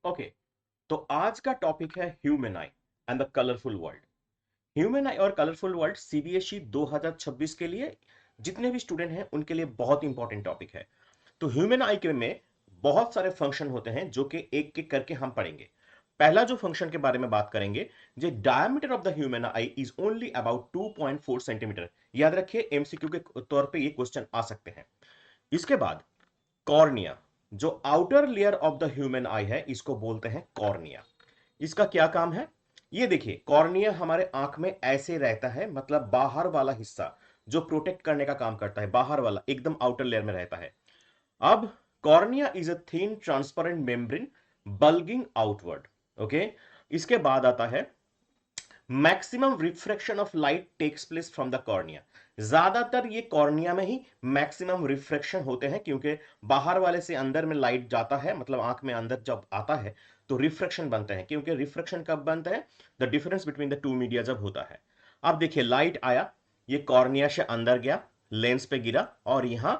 Okay, तो आज का टॉपिक है human eye and the colourful world. Human आई और कलरफुल वर्ल्ड सीबीएसई 2026 के लिए जितने भी स्टूडेंट हैं उनके लिए बहुत इंपॉर्टेंट टॉपिक है। तो ह्यूमन आई के में बहुत सारे फंक्शन होते हैं जो कि एक एक करके हम पढ़ेंगे। पहला जो फंक्शन के बारे में बात करेंगे, जो diameter of the human I is only about 2.4 centimetre. याद रखिए, एमसीक्यू के तौर पे ये क्वेश्चन आ सकते हैं। इसके बाद कॉर्निया, जो outer layer of the human आई है, इसको बोलते हैं कॉर्निया। इसका क्या काम है? ये देखिए, कॉर्निया हमारे आंख में ऐसे रहता है, मतलब बाहर वाला हिस्सा जो प्रोटेक्ट करने का काम करता है, बाहर वाला एकदम आउटर लेयर में रहता है। अब cornea is a thin transparent membrane bulging outward. Okay, इसके बाद आता है maximum refraction of light takes place from the cornea. ज्यादातर ये कॉर्निया में ही मैक्सिमम रिफ्रैक्शन होते हैं, क्योंकि बाहर वाले से अंदर में लाइट जाता है, मतलब आंख में अंदर जब आता है तो रिफ्रैक्शन बनते हैं। क्योंकि रिफ्रैक्शन कब बनता है? The difference between the two media जब होता है। अब देखिए, लाइट आया, ये कॉर्निया से अंदर गया, लेंस पे गिरा और यहां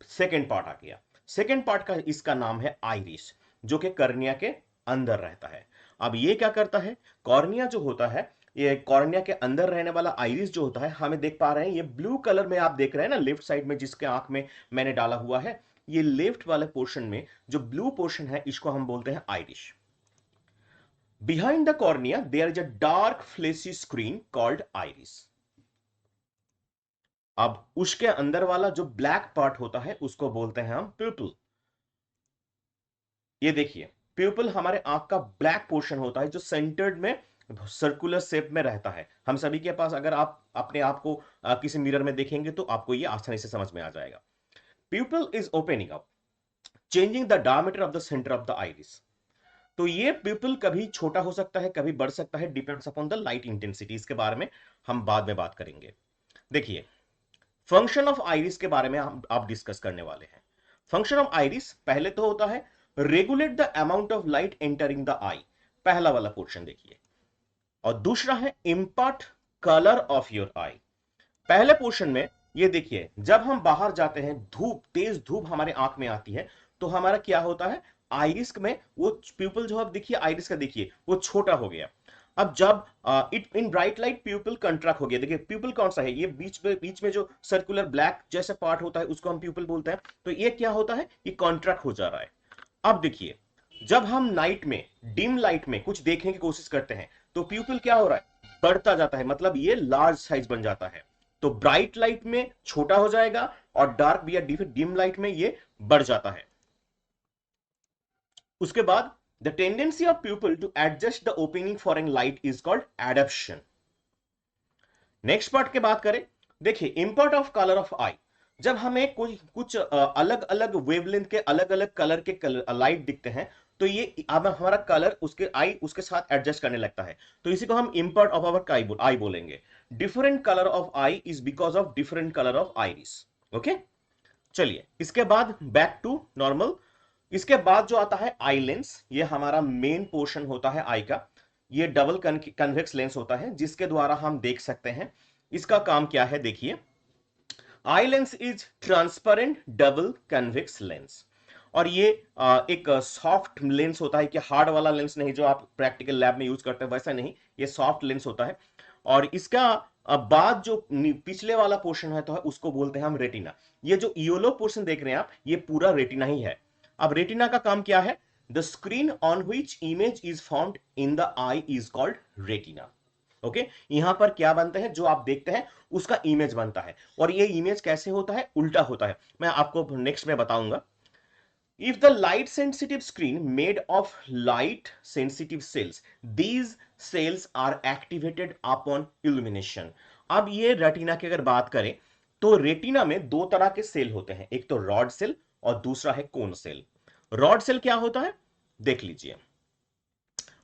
सेकेंड पार्ट आ गया। सेकेंड पार्ट का इसका नाम है आइरिस, जो कि कॉर्निया के अंदर रहता है। अब ये क्या करता है? कॉर्निया जो होता है, ये कॉर्निया के अंदर रहने वाला आइरिस जो होता है, हमें देख पा रहे हैं, ये ब्लू कलर में आप देख रहे हैं ना लेफ्ट साइड में, जिसके आंख में मैंने डाला हुआ है। ये लेफ्ट वाले पोर्शन में जो ब्लू पोर्शन है, इसको हम बोलते हैं iris. Behind the cornea there is a dark fleshy screen called iris. अब उसके अंदर वाला जो ब्लैक पार्ट होता है, उसको बोलते हैं हम प्यूपल। ये देखिए, प्यूपल हमारे आंख का ब्लैक पोर्शन होता है, जो सेंटर्ड में सर्कुलर शेप में रहता है। हम सभी के पास, अगर आप अपने आप को किसी मिरर में देखेंगे तो आपको ये आसानी से समझ में आ जाएगा। Pupil is opening up, changing the diameter of the centre of the iris. तो ये प्यूपल कभी छोटा हो सकता है, कभी बढ़ सकता है, depends upon the light intensity. इसके बारे में हम बाद में बात करेंगे। देखिए, फंक्शन ऑफ आइरिस के बारे में हम आप डिस्कस करने वाले हैं। फंक्शन ऑफ आइरिस पहले तो होता है regulate the amount of light entering the eye, पहला वाला पोर्शन देखिए। और दूसरा है impart colour of your eye. पहले पोर्शन में ये देखिए, जब हम बाहर जाते हैं, धूप, तेज धूप हमारे आंख में आती है, तो हमारा क्या होता है? आइरिस में वो प्यूपल जो, अब देखिए आइरिस का, देखिए वो छोटा हो गया। अब जब it in bright light pupil contract हो गया। देखिए प्यूपल कौन सा है? ये बीच में जो सर्कुलर ब्लैक जैसे पार्ट होता है, उसको हम प्यूपल बोलते हैं। तो ये क्या होता है? ये कॉन्ट्रैक्ट हो जा रहा है। अब देखिए, जब हम नाइट में, डिम लाइट में कुछ देखने की कोशिश करते हैं, तो प्यूपल क्या हो रहा है? बढ़ता जाता है, मतलब ये लार्ज साइज बन जाता है। तो ब्राइट लाइट में छोटा हो जाएगा और डार्क या डिम लाइट में ये बढ़ जाता है। उसके बाद the tendency of people to adjust the opening for an light is called adaption. Next part की बात करें, देखिए import of colour of eye. जब हमें कोई कुछ अलग अलग वेवलेंथ के अलग अलग कलर के लाइट दिखते हैं, तो ये अब हमारा कलर उसके आई उसके साथ एडजस्ट करने लगता है। तो इसी को हम इंपॉर्ट ऑफ आवर आई बोलेंगे। Different colour of I is because of different colour of iris. Okay, चलिए इसके बाद बैक टू नॉर्मल। इसके बाद जो आता है आई लेंस, ये हमारा मेन पोर्शन होता है आई का। ये डबल कन्वेक्स लेंस होता है, जिसके द्वारा हम देख सकते हैं। इसका काम क्या है? देखिए, eye lens is transparent double convex lens. और ये एक सॉफ्ट लेंस होता है, कि हार्ड वाला लेंस नहीं जो आप प्रैक्टिकल लैब में यूज करते हैं, वैसा नहीं, ये सॉफ्ट लेंस होता है। और इसका बाद जो पिछले वाला पोर्शन है, तो उसको बोलते हैं हम रेटिना। ये जो येलो पोर्शन देख रहे हैं आप, ये पूरा रेटिना ही है। अब रेटिना का काम क्या है? The screen on which image is formed in the I is called retina. Okay, यहां पर क्या बनता है? जो आप देखते हैं उसका इमेज बनता है। और ये इमेज कैसे होता है? उल्टा होता है, मैं आपको नेक्स्ट में बताऊंगा। If the light sensitive screen made of light sensitive cells, these cells are activated upon illumination. अब ये रेटिना की अगर बात करें, तो रेटिना में दो तरह के सेल होते हैं, एक तो रॉड सेल और दूसरा है कोन सेल। रॉड सेल क्या होता है? देख लीजिए,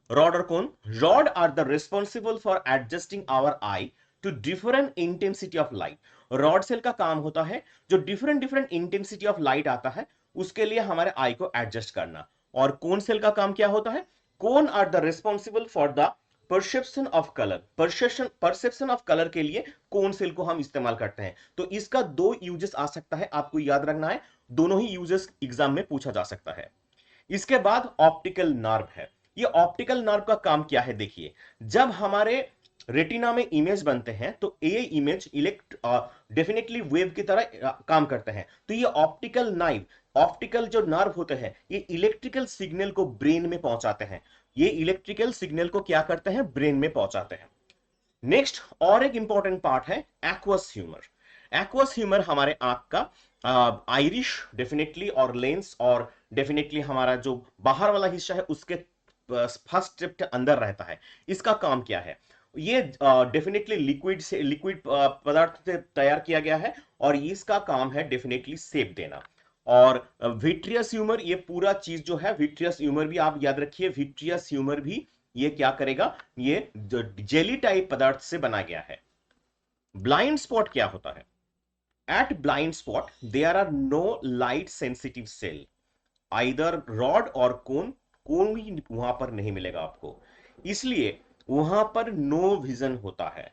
रॉड और cone. Rod are the responsible for adjusting our eye to different intensity of light. Rod cell का काम होता है, जो different different intensity of light आता है, उसके लिए हमारे आई को एडजस्ट करना। और कोन सेल का काम क्या होता है? Cone are the responsible for the perception of colour. Perception of colour के लिए कोन सेल को हम इस्तेमाल करते हैं। तो इसका दो यूजेस आ सकता है, आपको याद रखना है। दोनों ही यूजेस एग्जाम में पूछा जा सकता है। इसके बाद ऑप्टिकल नर्व है। ये ऑप्टिकल नर्व का काम क्या है देखिए, जब हमारे रेटिना में इमेज बनते हैं तो ये इमेज डेफिनेटली वेव की तरह काम करते हैं। तो ये ऑप्टिकल जो नर्व होते हैं ये इलेक्ट्रिकल सिग्नल को ब्रेन में पहुंचाते हैं। ये इलेक्ट्रिकल सिग्नल को क्या करते हैं, ब्रेन में पहुंचाते हैं। नेक्स्ट और एक इंपॉर्टेंट पार्ट है एक्वस ह्यूमर। एक्वस ह्यूमर हमारे आंख का आइरिश डेफिनेटली और लेंस और डेफिनेटली हमारा जो बाहर वाला हिस्सा है उसके फर्स्ट स्ट्रिप के अंदर रहता है। इसका काम क्या है, ये डेफिनेटली लिक्विड पदार्थ से तैयार किया गया है और इसका काम है डेफिनेटली शेप देना। और विट्रियस ह्यूमर, ये पूरा चीज जो है विट्रियस ह्यूमर भी आप याद रखिए, विट्रियस ह्यूमर भी ये क्या करेगा, ये जेली टाइप पदार्थ से बना गया है। ब्लाइंड स्पॉट क्या होता है, at blind spot there are no light sensitive cell, either rod और कोन भी वहां पर नहीं मिलेगा आपको, इसलिए वहां पर नो विजन होता है।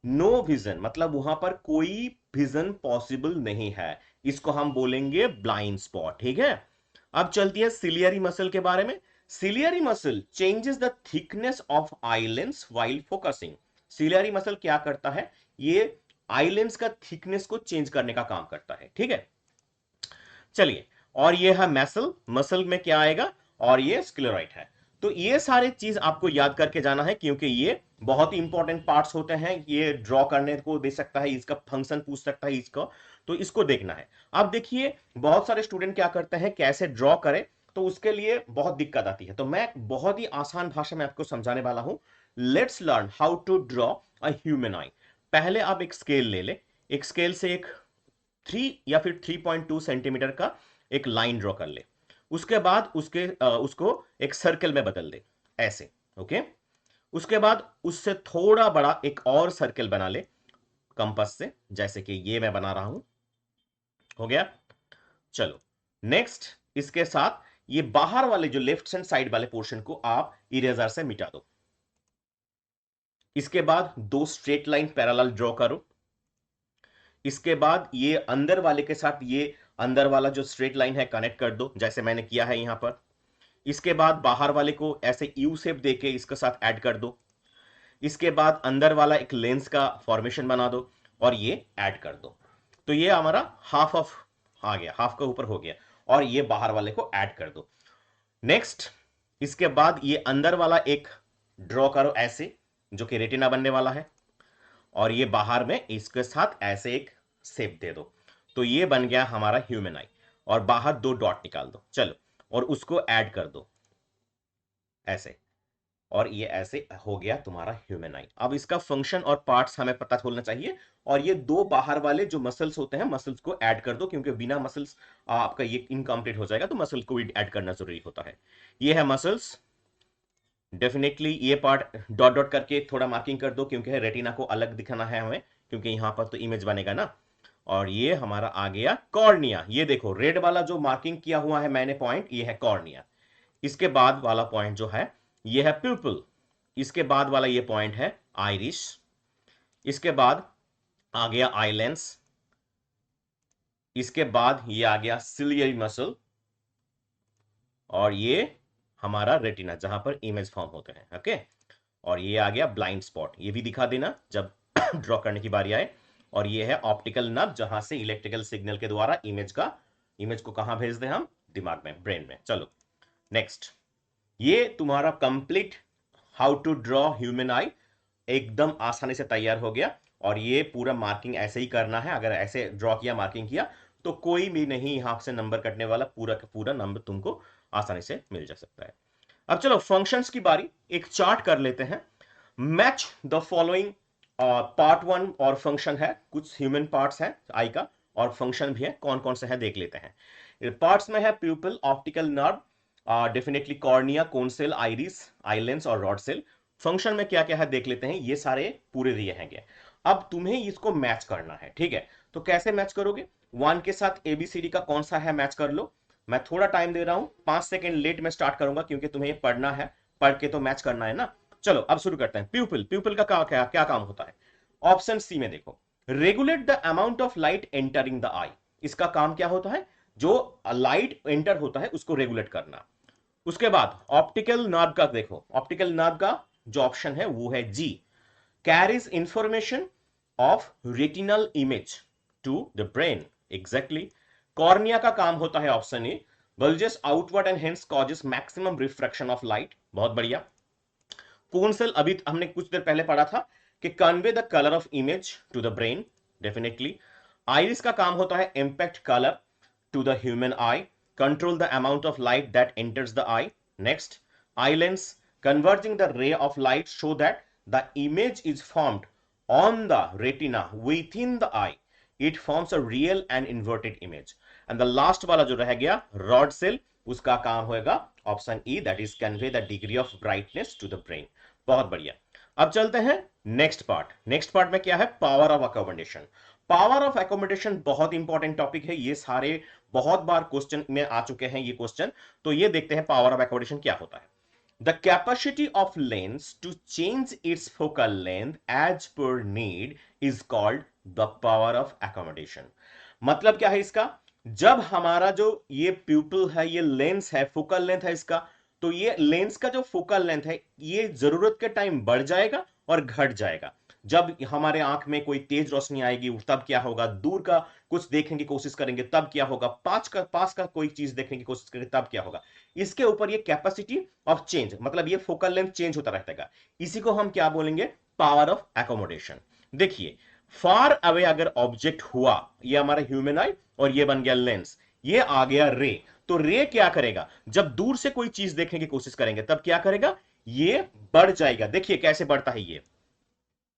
नो विजन मतलब वहां पर कोई विजन पॉसिबल नहीं है, इसको हम बोलेंगे ब्लाइंड स्पॉट। ठीक है, अब चलती है सिलियरी मसल के बारे में। Ciliary muscle changes the thickness of eye lens while focusing. Ciliary muscle क्या करता है, ये आई लेंस का थिकनेस को चेंज करने का काम करता है। ठीक है, चलिए, और ये है मसल, मसल में क्या आएगा, और ये स्क्लेराइड है। तो ये सारे चीज आपको याद करके जाना है क्योंकि ये बहुत ही इंपॉर्टेंट पार्ट्स होते हैं। ये ड्रॉ करने को दे सकता है, इसका फंक्शन पूछ सकता है इसको, तो इसको देखना है। अब देखिए बहुत सारे स्टूडेंट क्या करते हैं, कैसे ड्रॉ करें, तो उसके लिए बहुत दिक्कत आती है। तो मैं बहुत ही आसान भाषा में आपको समझाने वाला हूं। Let's learn how to draw a human eye. पहले आप एक स्केल ले ले, एक स्केल से एक 3 या फिर 3.2 सेंटीमीटर का एक लाइन ड्रॉ कर ले। उसके बाद उसको एक सर्कल में बदल दे ऐसे। ओके, उसके बाद उससे थोड़ा बड़ा एक और सर्कल बना ले कंपास से, जैसे कि ये मैं बना रहा हूं। हो गया, चलो नेक्स्ट, इसके साथ ये बाहर वाले जो लेफ्ट हैंड साइड वाले पोर्शन को आप इरेजर से मिटा दो। इसके बाद 2 स्ट्रेट लाइन पैरेलल ड्रॉ करो। इसके बाद ये अंदर वाले के साथ ये अंदर वाला जो स्ट्रेट लाइन है कनेक्ट कर दो, जैसे मैंने किया है यहां पर। इसके बाद बाहर वाले को ऐसे यू शेप देके इसके साथ ऐड कर दो। इसके बाद अंदर वाला एक लेंस का फॉर्मेशन बना दो और ये ऐड कर दो। तो ये हमारा हाफ ऑफ आ गया, हाफ का ऊपर हो गया, और ये बाहर वाले को ऐड कर दो। नेक्स्ट, इसके बाद ये अंदर वाला एक ड्रॉ करो ऐसे, जो कि रेटिना बनने वाला है, और ये बाहर में इसके साथ ऐसे एक शेप दे दो। तो ये बन गया हमारा ह्यूमन आई, और बाहर 2 डॉट निकाल दो। चलो, और उसको ऐड कर दो ऐसे, और ये ऐसे हो गया तुम्हारा ह्यूमन आई। अब इसका फंक्शन और पार्ट्स हमें पता होना चाहिए, और ये 2 बाहर वाले जो मसल्स होते हैं, मसल्स को ऐड कर दो, क्योंकि बिना मसल्स आपका ये इनकम्प्लीट हो जाएगा, तो मसल्स को भी ऐड करना जरूरी होता है। ये है मसल्स, डेफिनेटली ये पार्ट डॉट डॉट करके थोड़ा मार्किंग कर दो, क्योंकि रेटिना को अलग दिखाना है हमें, क्योंकि यहां पर तो इमेज बनेगा ना। और ये हमारा आ गया कॉर्निया। ये देखो रेड वाला जो मार्किंग किया हुआ है मैंने पॉइंट, ये है कॉर्निया। इसके बाद वाला पॉइंट जो है ये है प्यूपल। इसके बाद वाला ये पॉइंट है आइरिश। इसके बाद आ गया आई लेंस। इसके बाद ये आ गया सिलियरी मसल, और ये हमारा रेटिना जहां पर इमेज फॉर्म होते हैं। ओके, और ये आ गया ब्लाइंड स्पॉट, ये भी दिखा देना जब ड्रॉ करने की बारी आए। और ये है ऑप्टिकल नर्व, जहां से इलेक्ट्रिकल सिग्नल के द्वारा इमेज को कहां भेज दें हम, दिमाग में, ब्रेन में। चलो नेक्स्ट, ये तुम्हारा complete how to draw human eye एकदम आसानी से तैयार हो गया। और ये पूरा मार्किंग ऐसे ही करना है, अगर ऐसे ड्रॉ किया, मार्किंग किया, तो कोई भी नहीं यहां से नंबर कटने वाला, पूरा का पूरा नंबर तुमको आसानी से मिल जा सकता है। अब चलो फंक्शंस की बारी, एक चार्ट कर लेते हैं। मैच द फॉलोइंग, पार्ट 1 और फंक्शन है, कुछ ह्यूमन पार्ट्स है आई का, और फंक्शन भी है, कौन कौन से है देख लेते हैं। पार्ट्स में है pupil, optical nerve, definitely cornea, cone cell, iris, eye lens और रॉड सेल। फंक्शन में क्या क्या है देख लेते हैं, ये सारे पूरे दिए हैं। अब तुम्हें इसको मैच करना है, ठीक है। तो कैसे मैच करोगे, 1 के साथ एबीसीडी का कौन सा है मैच कर लो। मैं थोड़ा टाइम दे रहा हूं, 5 सेकेंड लेट में स्टार्ट करूंगा, क्योंकि तुम्हें ये पढ़ना है, पढ़ के तो मैच करना है ना। चलो अब शुरू करते हैं। प्यूपिल का क्या काम होता है। ऑप्शन सी में देखो, regulate the amount of light entering the eye. इसका काम क्या होता है, जो लाइट एंटर होता है उसको रेगुलेट करना। उसके बाद ऑप्टिकल नर्व का देखो, ऑप्टिकल नर्व का जो ऑप्शन है वो है जी, carries information of retinal image to the brain. Exactly. Cornea का काम होता है option A, bulges outward and hence causes maximum refraction of light। बहुत बढ़िया। कौन सेल अभी हमने कुछ देर पहले पढ़ा था कि convey the colour of image to the brain, definitely. Iris का काम होता है impact colour to the human eye, control the amount of light that enters the eye. Next, eye lens converging the ray of light so that the image is formed on the retina within the eye. It forms a real and inverted image. And the last वाला जो रह गया rod cell, उसका काम होगा option E, that is convey the degree of brightness to the brain. बहुत बढ़िया। अब चलते हैं नेक्स्ट पार्ट। नेक्स्ट पार्ट में क्या है, power of accommodation. Power of accommodation बहुत इंपॉर्टेंट टॉपिक है, ये सारे बहुत बार क्वेश्चन में आ चुके हैं ये क्वेश्चन। तो ये देखते हैं पावर ऑफ अकोमोडेशन क्या होता है। The capacity of lens to change its focal length as per need is called the power of accommodation। मतलब क्या है इसका, जब हमारा जो ये प्यूपिल है, ये लेंस है, फोकल लेंथ है इसका, तो ये लेंस का जो फोकल लेंथ है ये जरूरत के टाइम बढ़ जाएगा और घट जाएगा। जब हमारे आंख में कोई तेज रोशनी आएगी तब क्या होगा, दूर का कुछ देखने की कोशिश करेंगे तब क्या होगा, पास का कोई चीज देखने की कोशिश करेंगे तब क्या होगा। इसके ऊपर ये कैपेसिटी ऑफ चेंज, मतलब ये फोकल लेंथ चेंज होता रहता है। इसी को हम क्या बोलेंगे, पावर ऑफ एकोमोडेशन। देखिए, फार अवे अगर ऑब्जेक्ट हुआ, ये हमारा ह्यूमन आई और ये बन गया लेंस, ये आ गया रे, तो रे क्या करेगा, जब दूर से कोई चीज देखने की कोशिश करेंगे तब क्या करेगा, ये बढ़ जाएगा। देखिए कैसे बढ़ता है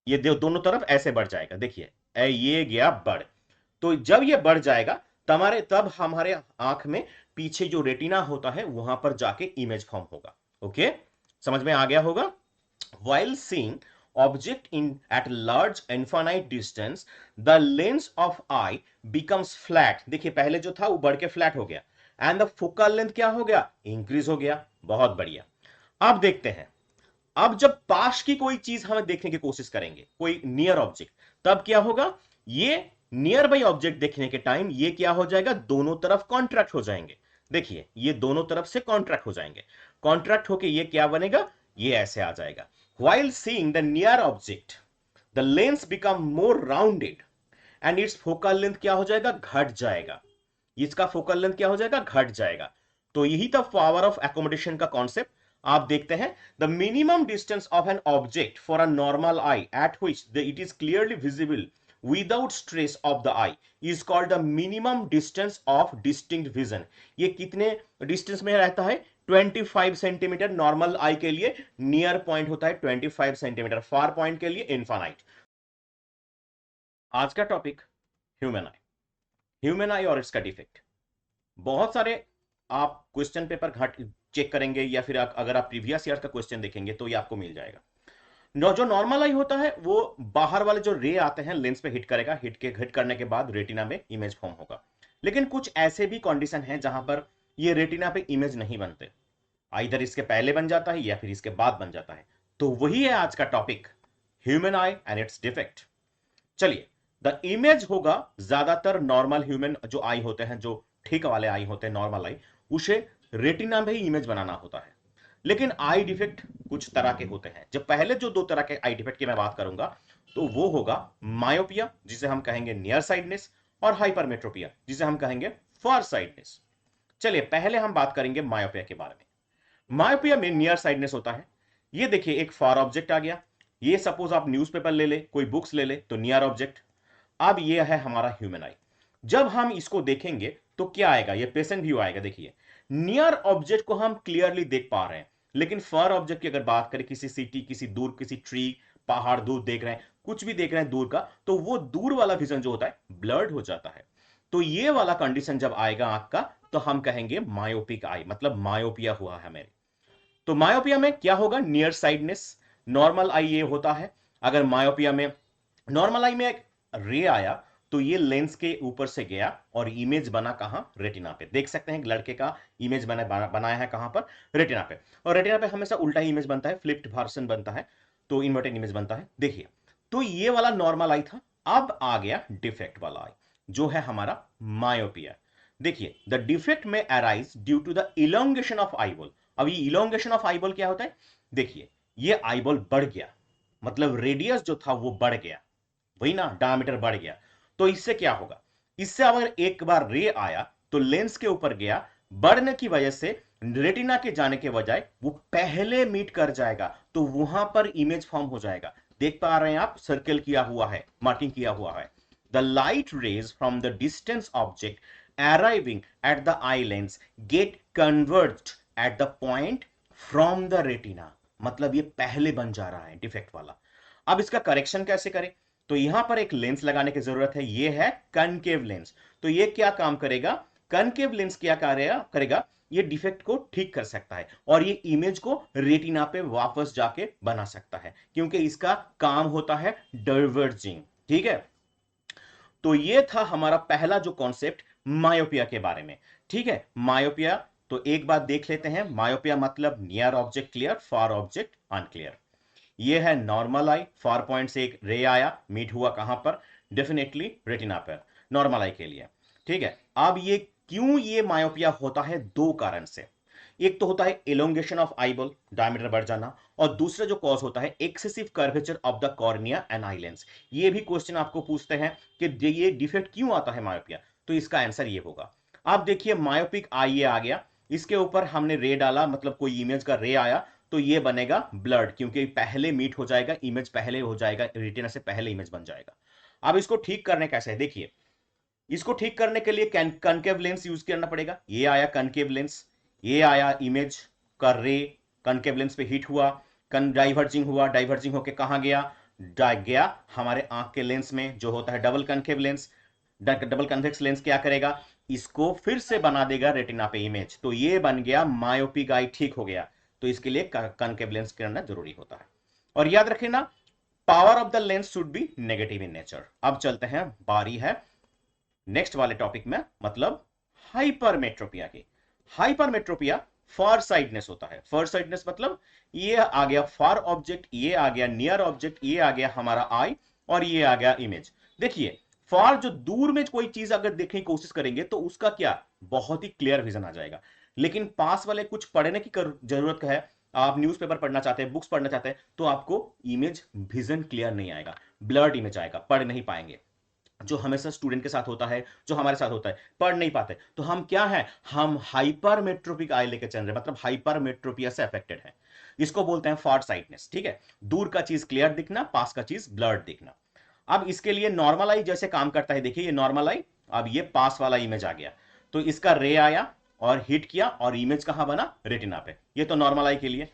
ये दोनों तरफ ऐसे बढ़ जाएगा। देखिए ये गया बढ़, तो जब ये बढ़ जाएगा तब हमारे आंख में पीछे जो रेटिना होता है वहां पर जाके इमेज फॉर्म होगा। ओके, समझ में आ गया होगा। While seeing object in at large infinite distance, the lens of eye becomes flat। देखिए पहले जो था वो बढ़ के फ्लैट हो गया, एंड द फोकल लेंथ क्या हो गया, इंक्रीज हो गया। बहुत बढ़िया। अब देखते हैं, अब जब पास की कोई चीज हमें देखने की कोशिश करेंगे, कोई नियर ऑब्जेक्ट, तब क्या होगा, ये नियर बाई ऑब्जेक्ट देखने के टाइम ये क्या हो जाएगा, दोनों तरफ कॉन्ट्रैक्ट हो जाएंगे। देखिए ये दोनों तरफ से कॉन्ट्रैक्ट हो जाएंगे, कॉन्ट्रैक्ट होके ये क्या बनेगा, ये ऐसे आ जाएगा। While seeing the near object, the lens become more rounded and its focal length क्या हो जाएगा, घट जाएगा। इसका फोकल लेंथ क्या हो जाएगा, घट जाएगा। तो यही था पावर ऑफ एकोमोडेशन का कॉन्सेप्ट। आप देखते हैं, the minimum distance of an object for a normal I at which it is clearly visible without stress of the I is called the minimum distance of distinct vision. ये कितने distance में रहता है, 25 centimetre normal आई के लिए, near point होता है 25 centimetre, far point के लिए इनफाइनाइट। आज का टॉपिक ह्यूमन आई, ह्यूमन आई और इसका डिफेक्ट। बहुत सारे आप क्वेश्चन पेपर घट चेक करेंगे या फिर अगर आप प्रीवियस ईयर का क्वेश्चन देखेंगे तो ये आपको मिल जाएगा। जो नॉर्मल आई होता है वो बाहर वाले जो रे आते हैं लेंस पे हिट करेगा, हिट करने के बाद रेटिना में इमेज फॉर्म होगा। लेकिन कुछ ऐसे भी कंडीशन है जहां पर ये रेटिना पे इमेज नहीं बनते, आइदर इसके पहले बन जाता है या फिर इसके बाद बन जाता है। तो वही है आज का topic, human eye and it's defect. चलिए, द इमेज होगा ज्यादातर नॉर्मल ह्यूमन जो आई होते हैं, जो ठीक वाले आई होते हैं, नॉर्मल आई, उसे रेटिना में ही इमेज बनाना होता है। लेकिन आई डिफेक्ट कुछ तरह के होते हैं। जब पहले जो दो तरह के आई डिफेक्ट की मैं बात करूंगा तो वो होगा मायोपिया, जिसे हम कहेंगे नियर साइडनेस, और हाइपरमेट्रोपिया, जिसे हम कहेंगे फार साइडनेस। चलिए पहले हम बात करेंगे मायोपिया के बारे में। मायोपिया में नियर साइडनेस होता है। ये देखिए एक फार ऑब्जेक्ट आ गया, ये सपोज आप न्यूज़पेपर ले ले, कोई बुक्स ले ले, तो नियर ऑब्जेक्ट। अब ये है हमारा ह्यूमन आई। जब हम इसको देखेंगे तो क्या आएगा, ये पेशेंट व्यू आएगा। देखिए नियर ऑब्जेक्ट को हम क्लियरली देख पा रहे हैं, लेकिन फार ऑब्जेक्ट की अगर बात करें, किसी सिटी, किसी दूर, किसी ट्री, पहाड़ दूर देख रहे हैं, कुछ भी देख रहे हैं दूर का, तो वो दूर वाला विजन जो होता है ब्लर्ड हो जाता है। तो ये वाला कंडीशन जब आएगा आंख का, तो हम कहेंगे मायोपिक आई, मतलब मायोपिया हुआ है मेरे। तो मायोपिया में क्या होगा, नियर साइडनेस। नॉर्मल आई ये होता है, अगर मायोपिया में नॉर्मल आई में एक रे आया तो ये लेंस के ऊपर से गया और इमेज बना कहां, रेटिना पे। देख सकते हैं लड़के का इमेज बनाया है कहां पर, रेटिना पे। और रेटिना पे हमेशा उल्टा ही इमेज बनता है, फ्लिप्ड वर्जन बनता है, तो इन्वर्टेड इमेज बनता है। देखिए तो ये वाला नॉर्मल आई था, अब आ गया डिफेक्ट वाला आई जो है हमारा मायोपिया। देखिए द डिफेक्ट में arise due to the elongation of eyeball. अब ये इलोंगेशन ऑफ आईबॉल क्या होता है, देखिए ये आईबॉल बढ़ गया, मतलब रेडियस जो था वो बढ़ गया, वही ना, डायमीटर बढ़ गया। तो इससे क्या होगा, इससे अगर एक बार रे आया तो लेंस के ऊपर गया, बढ़ने की वजह से रेटिना के जाने के बजाय वो पहले मीट कर जाएगा, तो वहां पर इमेज फॉर्म हो जाएगा। देख पा रहे हैं आप, सर्कल किया हुआ है, मार्किंग किया हुआ है। The light rays from the distance object arriving at the eye lens get converged at the point from the retina, मतलब ये पहले बन जा रहा है डिफेक्ट वाला। अब इसका करेक्शन कैसे करें, तो यहां पर एक लेंस लगाने की जरूरत है, ये है कनकेव लेंस। तो ये क्या काम करेगा, कनकेव लेंस क्या करेगा, ये डिफेक्ट को ठीक कर सकता है और ये इमेज को रेटिना पे वापस जाके बना सकता है, क्योंकि इसका काम होता है डाइवर्जिंग। ठीक है, तो ये था हमारा पहला जो कॉन्सेप्ट मायोपिया के बारे में। ठीक है, मायोपिया, तो एक बात देख लेते हैं, मायोपिया मतलब नियर ऑब्जेक्ट क्लियर, फार ऑब्जेक्ट अनक्लियर। ये है नॉर्मल आई, फार पॉइंट से एक रे आया, मीट हुआ कहां पर, डेफिनेटली रेटिना पर, नॉर्मल आई के लिए। ठीक है, अब ये क्यों ये मायोपिया होता है, दो कारण से। एक तो होता है एलोंगेशन ऑफ आईबॉल, डायमीटर बढ़ जाना, और दूसरा जो कॉज होता है excessive curvature of the cornea and eye lens. ये भी क्वेश्चन आपको पूछते हैं कि ये डिफेक्ट क्यों आता है मायोपिया, तो इसका आंसर ये होगा। आप देखिए मायोपिक आई ये आ गया, इसके ऊपर हमने रे डाला, मतलब कोई इमेज का रे आया, तो ये बनेगा ब्लड, क्योंकि पहले मीट हो जाएगा, इमेज पहले हो जाएगा, रेटिना से पहले इमेज बन जाएगा। अब इसको ठीक करने कैसे है, देखिए इसको ठीक करने के लिए कनकेव लेंस यूज करना पड़ेगा। ये आया कनकेव लेंस, ये आया इमेज का रे, कनकेव लेंस पे हिट हुआ, डाइवर्जिंग हुआ, डाइवर्जिंग होके कहां गया, गया हमारे आंख के लेंस में जो होता है double concave lens. Double convex lens क्या करेगा, इसको फिर से बना देगा रेटिना पे इमेज, तो ये बन गया मायोपिक आई, ठीक हो गया। तो इसके लिए कनकेव लेंस करना जरूरी होता है। और याद रखिए ना, power of the lens should be negative in nature. अब चलते हैं, बारी है नेक्स्ट वाले टॉपिक में, मतलब हाइपरमेट्रोपिया की। हाइपरमेट्रोपिया फार साइडनेस होता है। फार साइडनेस मतलब ये आ गया फार ऑब्जेक्ट, ये आ गया नियर ऑब्जेक्ट, ये आ गया हमारा आई, और ये आ गया इमेज। देखिए फार जो दूर में कोई चीज अगर देखने की कोशिश करेंगे तो उसका क्या, बहुत ही क्लियर विजन आ जाएगा। लेकिन पास वाले कुछ पढ़ने की जरूरत है, आप न्यूज़पेपर पढ़ना चाहते हैं, बुक्स पढ़ना चाहते हैं, तो आपको इमेज विजन क्लियर नहीं आएगा, ब्लर्ड इमेज आएगा, पढ़ नहीं पाएंगे। जो हमेशा स्टूडेंट के साथ होता है, जो हमारे साथ होता है, पढ़ नहीं पाते, तो हम क्या है, हम हाइपरमेट्रोपिक आई लेके चल रहे हैं, मतलब हाइपरमेट्रोपिया से अफेक्टेड है। इसको बोलते हैं फार साइटनेस। ठीक है, दूर का चीज क्लियर दिखना, पास का चीज ब्लर्ड दिखना। अब इसके लिए नॉर्मल आई जैसे काम करता है, देखिए ये नॉर्मल आई, अब ये पास वाला इमेज आ गया, तो इसका रे आया और हिट किया, और इमेज कहां बना, रेटिना पे, ये तो नॉर्मल आई के लिए।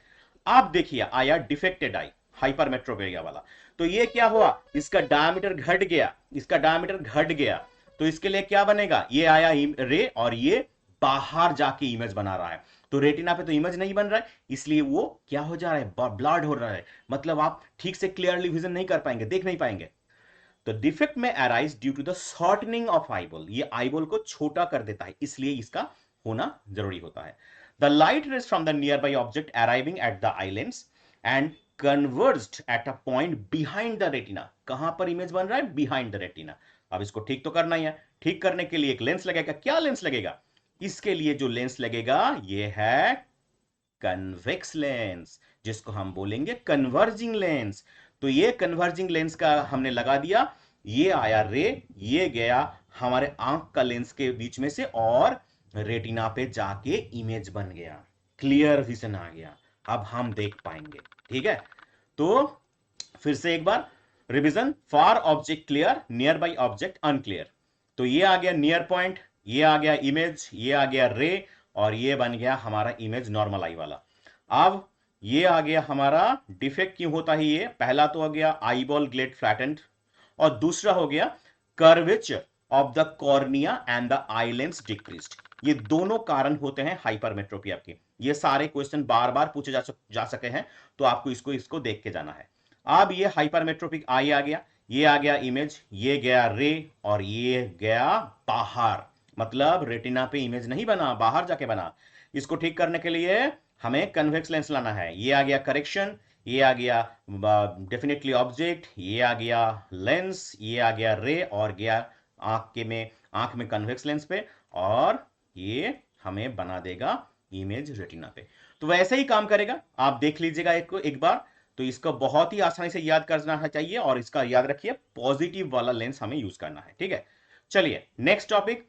आप देखिए आया डिफेक्टेड आई, हाइपरमेट्रोपिया वाला, तो ये क्या हुआ, इसका डायमीटर घट गया, इसका डायमीटर घट गया, तो इसके लिए क्या बनेगा, ये आया रे, और ये बाहर जाके इमेज बना रहा है, तो रेटिना पे तो इमेज नहीं बन रहा है, इसलिए वो क्या हो जा रहा है, ब्लर्ड हो रहा है, मतलब आप ठीक से क्लियरली विजन नहीं कर पाएंगे, देख नहीं पाएंगे। तो डिफेक्ट में arise due to the shortening of eyeball, ये आईबॉल को छोटा कर देता है, इसलिए इसका होना जरूरी होता है। The light rays from the nearby object arriving at the eye lens and converged at a point behind the retina, कहां पर इमेज बन रहा है, बिहाइंड द रेटिना। अब इसको ठीक तो करना ही है, ठीक करने के लिए एक लेंस लगेगा, क्या लेंस लगेगा, इसके लिए जो लेंस लगेगा ये है कन्वेक्स लेंस, जिसको हम बोलेंगे कन्वर्जिंग लेंस। तो ये कन्वर्जिंग लेंस का हमने लगा दिया, ये आया रे, ये गया हमारे आंख का लेंस के बीच में से, और रेटिना पे जाके इमेज बन गया, क्लियर विजन आ गया, अब हम देख पाएंगे। ठीक है, तो फिर से एक बार revision, far object clear, nearby object unclear. तो ये आ गया नियर पॉइंट, ये आ गया इमेज, ये आ गया रे, और ये बन गया हमारा इमेज नॉर्मल आई वाला। अब ये आ गया हमारा डिफेक्ट क्यों होता है, ये पहला तो हो गया आईबॉल ग्लेड फ्लैटेंड, और दूसरा हो गया curvature of the cornea and the eye lens decreased. ये दोनों कारण होते हैं हाइपरमेट्रोपिया के। ये सारे क्वेश्चन बार बार पूछे जा सके हैं, तो आपको इसको इसको देख के जाना है। अब ये हाइपरमेट्रोपिक आई आ गया, ये आ गया इमेज, ये गया रे, और ये गया बाहर, मतलब रेटिना पे इमेज नहीं बना, बाहर जाके बना। इसको ठीक करने के लिए हमें कन्वेक्स लेंस लाना है, ये आ गया करेक्शन, ये आ गया डेफिनेटली ऑब्जेक्ट, ये आ गया लेंस, ये आ गया रे, और गया आंख में कन्वेक्स लेंस पे, और ये हमें बना देगा इमेज रेटिना पे। तो वैसे ही काम करेगा, आप देख लीजिएगा एक बार। तो इसको बहुत ही आसानी से याद करना चाहिए, और इसका याद रखिए पॉजिटिव वाला लेंस हमें यूज करना है, ठीक है। चलिए नेक्स्ट टॉपिक।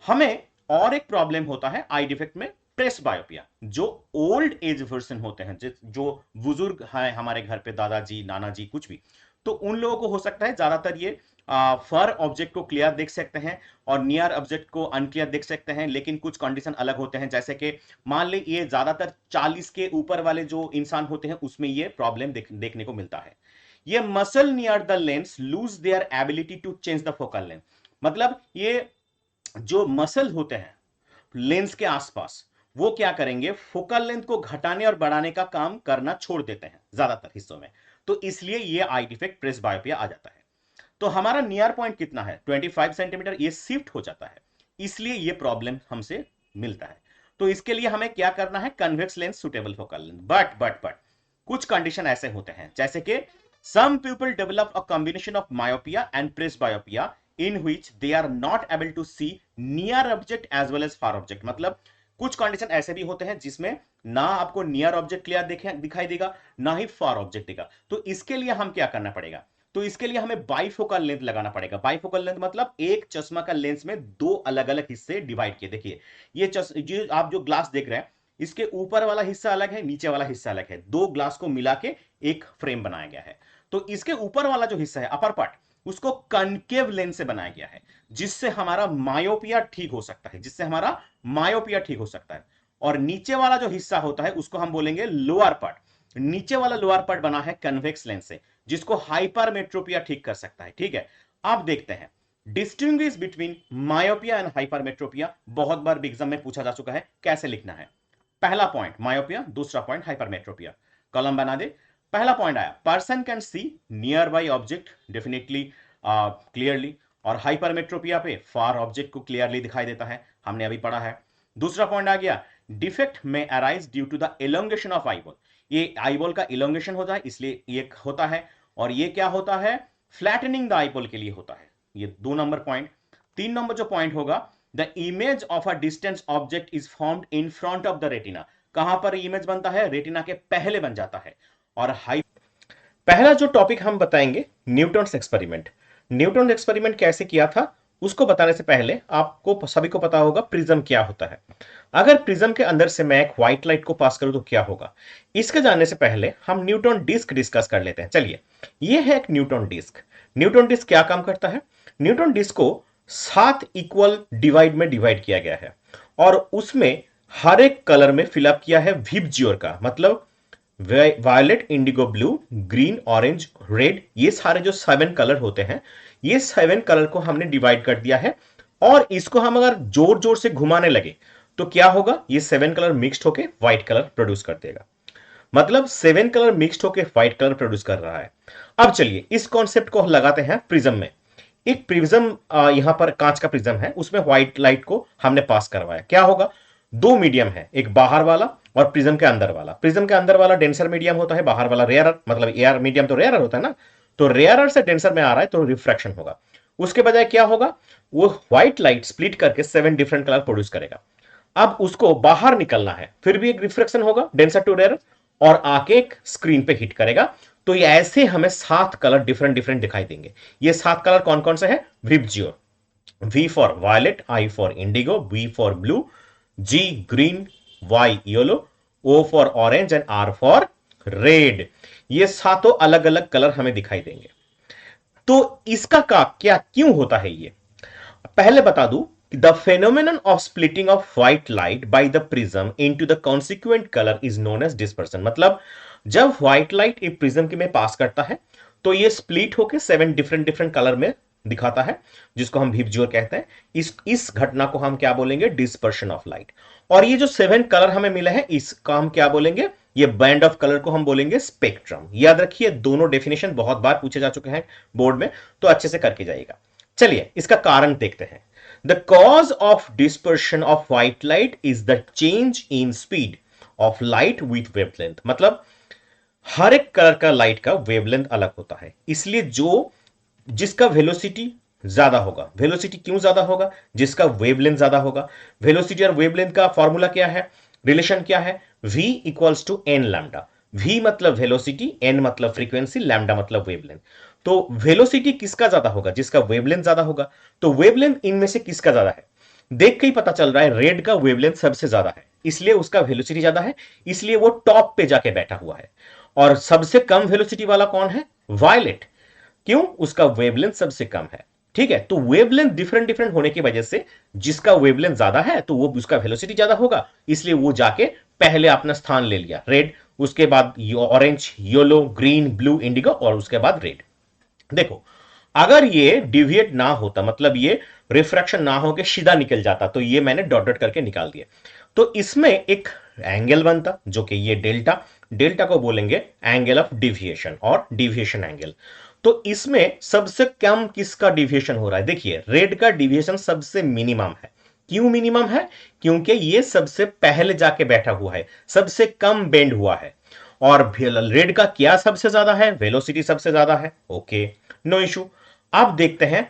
हमें और एक प्रॉब्लम होता है आई डिफेक्ट में, प्रेस बायोपिया। जो ओल्ड एज वर्सन होते हैं, जो बुजुर्ग हैं हमारे घर पे, दादाजी नानाजी कुछ भी, तो उन लोगों को हो सकता है ज्यादातर ये फर ऑब्जेक्ट को क्लियर देख सकते हैं और नियर ऑब्जेक्ट को अनक्लियर देख सकते हैं, लेकिन कुछ कंडीशन अलग होते हैं, जैसे कि मान ले ये ज्यादातर 40 के ऊपर वाले जो इंसान होते हैं उसमें ये प्रॉब्लम देखने को मिलता है। ये muscle near the lens lose their ability to change the focal length. मतलब ये जो मसल होते हैं लेंस के आसपास, वो क्या करेंगे, फोकल लेंथ को घटाने और बढ़ाने का काम करना छोड़ देते हैं ज्यादातर हिस्सों में। तो इसलिए ये आई डिफेक्ट प्रेस बायोपिया आ जाता है। तो हमारा नियर पॉइंट कितना है 25 सेंटीमीटर, ये शिफ्ट हो जाता है, इसलिए ये प्रॉब्लम हमसे मिलता है। तो इसके लिए हमें क्या करना है, convex lens suitable focal length. But कुछ कंडीशन ऐसे होते हैं, जैसे कि some people develop a combination of myopia and presbyopia in which they are not able to see near object as well as far object। मतलब कुछ condition ऐसे भी होते हैं जिसमें ना आपको नियर ऑब्जेक्ट क्लियर दिखाई देगा, ना ही फार ऑब्जेक्ट देगा। तो इसके लिए हम क्या करना पड़ेगा, तो इसके लिए हमें बाइफोकल लेंथ लगाना पड़ेगा। बाइफोकल लेंथ मतलब एक चश्मा का लेंस में दो अलग अलग हिस्से डिवाइड किए। देखिए ये आप जो ग्लास देख रहे हैं, इसके ऊपर वाला हिस्सा अलग है, नीचे वाला हिस्सा अलग है, दो ग्लास को मिला के एक फ्रेम बनाया गया है। तो इसके ऊपर वाला जो हिस्सा है अपर पार्ट, उसको कनकेव लेंस से बनाया गया है, जिससे हमारा मायोपिया ठीक हो सकता है, और नीचे वाला जो हिस्सा होता है उसको हम बोलेंगे लोअर पार्ट। नीचे वाला लोअर पार्ट बना है कन्वेक्स लेंस से, जिसको हाइपरमेट्रोपिया ठीक कर सकता है, ठीक है। अब देखते हैं distinguish between myopia and hypermetropia. बहुत बार एग्जाम में पूछा जा चुका है, कैसे लिखना है। पहला पॉइंट मायोपिया, दूसरा पॉइंट हाइपरमेट्रोपिया। कॉलम बना दे। पहला पॉइंट आया, person can see near by object definitely clearly, और हाइपरमेट्रोपिया पे फार ऑब्जेक्ट को क्लियरली दिखाई देता है, हमने अभी पढ़ा है। दूसरा पॉइंट आ गया, डिफेक्ट में arise due to the elongation of eyeball. ये आईबॉल का इलोंगेशन होता है, इसलिए ये होता है। और ये क्या होता है, फ्लैटनिंग द आईबॉल के लिए होता है। ये 2 नंबर पॉइंट। 3 नंबर जो पॉइंट होगा, the image of a distance object is formed in front of the retina. कहां पर इमेज बनता है, रेटिना के पहले बन जाता है। और पहला जो टॉपिक हम बताएंगे, न्यूटन्स एक्सपेरिमेंट। न्यूटन एक्सपेरिमेंट कैसे किया था उसको बताने से पहले आपको सभी को पता होगा प्रिज्म क्या होता है। अगर प्रिज्म के अंदर से मैं एक व्हाइट लाइट को पास करूं तो क्या होगा, इसके जानने से पहले हम न्यूटन डिस्क डिस्कस कर लेते हैं। चलिए, यह है एक न्यूटन डिस्क। न्यूटन डिस्क क्या काम करता है, न्यूटन डिस्क को 7 इक्वल डिवाइड में डिवाइड किया गया है, और उसमें हर एक कलर में फिलअप किया है विबजियोर का, मतलब violet, indigo blue, green, orange, red, ये सारे जो 7 कलर होते हैं, ये 7 कलर को हमने डिवाइड कर दिया है। और इसको हम अगर जोर जोर से घुमाने लगे तो क्या होगा, ये 7 कलर मिक्स्ड होके व्हाइट कलर प्रोड्यूस कर देगा। मतलब 7 कलर मिक्स्ड होके व्हाइट कलर प्रोड्यूस कर रहा है। अब चलिए इस कॉन्सेप्ट को लगाते हैं प्रिज्म में। एक प्रिज्म, यहां पर कांच का प्रिज्म है, उसमें व्हाइट लाइट को हमने पास करवाया। क्या होगा, 2 मीडियम है, एक बाहर वाला और प्रिज्म के अंदर वाला। प्रिज्म के अंदर वाला डेंसर मीडियम होता है, बाहर वाला रेयरर, मतलब एयर मीडियम तो रेयरर होता है ना, तो रेयरर से डेंसर में आ रहा है तो रिफ्रैक्शन होगा। उसके बजाय क्या होगा, वो व्हाइट लाइट स्प्लिट करके 7 डिफरेंट कलर प्रोड्यूस करेगा। अब उसको बाहर निकलना है, फिर भी एक रिफ्रैक्शन होगा डेंसर टू रेयरर, और आके एक स्क्रीन पे हिट करेगा। तो ये ऐसे हमें 7 कलर डिफरेंट डिफरेंट दिखाई देंगे। ये 7 कलर कौन कौन से हैं, VIBGYOR, V for violet, I for indigo, B for blue, G green, Y yellow, O for orange and R for red। ये सातों अलग अलग कलर हमें दिखाई देंगे। तो इसका क्या क्यों होता है, ये पहले बता दूं। The phenomenon of splitting of white light by the prism into the consequent colour is known as dispersion. मतलब जब व्हाइट लाइट एक प्रिज्म के में पास करता है तो ये स्प्लिट होकर 7 डिफरेंट डिफरेंट कलर में दिखाता है, जिसको हम विबजियोर कहते हैं। इस घटना को हम क्या बोलेंगे, डिस्पर्शन ऑफ लाइट। और ये जो 7 कलर हमें मिले हैं, इसका हम क्या बोलेंगे, ये बैंड ऑफ कलर को हम बोलेंगे स्पेक्ट्रम। याद रखिए, दोनों डेफिनेशन बहुत बार पूछे जा चुके हैं बोर्ड में, तो अच्छे से करके जाइएगा। चलिए इसका कारण देखते हैं। The cause of dispersion of white light is the change in speed of light with wavelength. मतलब हर एक कलर का लाइट का वेवलेंथ अलग होता है, इसलिए जिसका वेलोसिटी ज्यादा होगा, वेलोसिटी क्यों ज्यादा होगा, जिसका वेवलेंथ ज्यादा होगा। वेलोसिटी और वेवलेंथ का फॉर्मूला क्या है, रिलेशन क्या है, v equals to n lambda. v मतलब वेलोसिटी, n मतलब फ्रीक्वेंसी, लैम्डा मतलब वेवलेंथ। तो वेलोसिटी किसका ज्यादा होगा, जिसका वेवलेंथ ज्यादा होगा। तो वेवलेंथ इनमें से किसका ज्यादा है, देख के ही पता चल रहा है रेड का वेवलेंथ सबसे ज्यादा है, इसलिए उसका वेलोसिटी ज्यादा है, इसलिए वो टॉप पे जाके बैठा हुआ है। और सबसे कम वेलोसिटी वाला कौन है, वायलेट। क्यों, उसका वेवलेंथ सबसे कम है। ठीक है, तो वेवलेंथ डिफरेंट डिफरेंट होने की वजह से जिसका वेवलेंथ ज्यादा है तो वो उसका वेलोसिटी ज्यादा होगा, इसलिए वो जाके पहले अपना स्थान ले लिया रेड, उसके बाद orange, yellow, green, blue, Indigo और उसके बाद रेड। देखो, अगर ये डिविएट ना होता, मतलब ये रिफ्रैक्शन ना हो के सीधा निकल जाता, तो ये मैंने डॉट डॉट करके निकाल दिया, तो इसमें एक एंगल बनता जो कि ये डेल्टा, डेल्टा को बोलेंगे एंगल ऑफ डिविएशन और डिविएशन एंगल। तो इसमें सबसे कम किसका डिविएशन हो रहा है, देखिए रेड का डिविएशन सबसे मिनिमम है। क्यों मिनिमम है, क्योंकि ये सबसे पहले जाके बैठा हुआ है, सबसे कम बेंड हुआ है। और रेड का क्या सबसे ज्यादा है, वेलोसिटी सबसे ज्यादा है, ओके, नो इशू। अब देखते हैं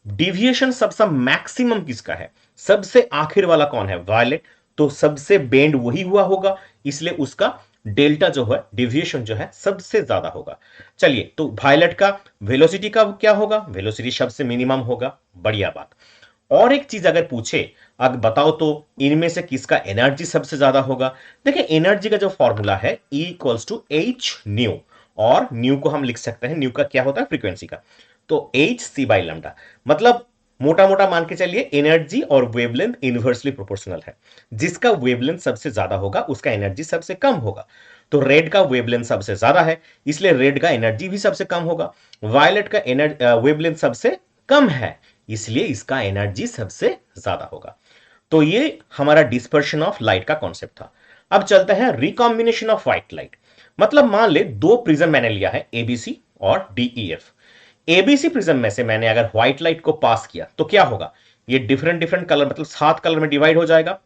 डिविएशन सबसे मैक्सिमम किसका है, सबसे आखिर वाला कौन है, वायलेट। तो सबसे बेंड वही हुआ होगा, इसलिए उसका डेल्टा जो है, डिविएशन जो है सबसे ज्यादा होगा। चलिए, तो वायलेट का वेलोसिटी का क्या होगा, वेलोसिटी सबसे मिनिमम होगा, बढ़िया बात। और एक चीज अगर पूछे, अगर बताओ तो इनमें से किसका एनर्जी सबसे ज्यादा होगा। देखिए एनर्जी का जो फॉर्मूला है E equals to h nu, और न्यू को हम लिख सकते हैं, न्यू का क्या होता है, फ्रीक्वेंसी का, तो एच सी बाई लैम्डा। मतलब मोटा मोटा मान के चलिए एनर्जी और वेवलेंथ इनवर्सली प्रोपोर्शनल है, जिसका वेवलेंथ सबसे ज्यादा होगा उसका एनर्जी सबसे कम होगा। तो रेड का वेवलेंथ सबसे ज्यादा है, इसलिए रेड का एनर्जी भी सबसे कम होगा। वायलेट का वेवलेंथ सबसे कम है, इसलिए इसका एनर्जी सबसे ज्यादा होगा। तो ये हमारा डिस्पर्शन ऑफ लाइट का कॉन्सेप्ट था। अब चलते हैं रिकॉम्बिनेशन ऑफ व्हाइट लाइट। मतलब मान ले दो प्रिज्म मैंने लिया है एबीसी और डीईएफ। एबीसी प्रिज्म में से मैंने अगर व्हाइट लाइट को पास किया तो क्या होगा, ये डिफरेंट डिफरेंट कलर मतलब 7 कलर में डिवाइड हो जाएगा।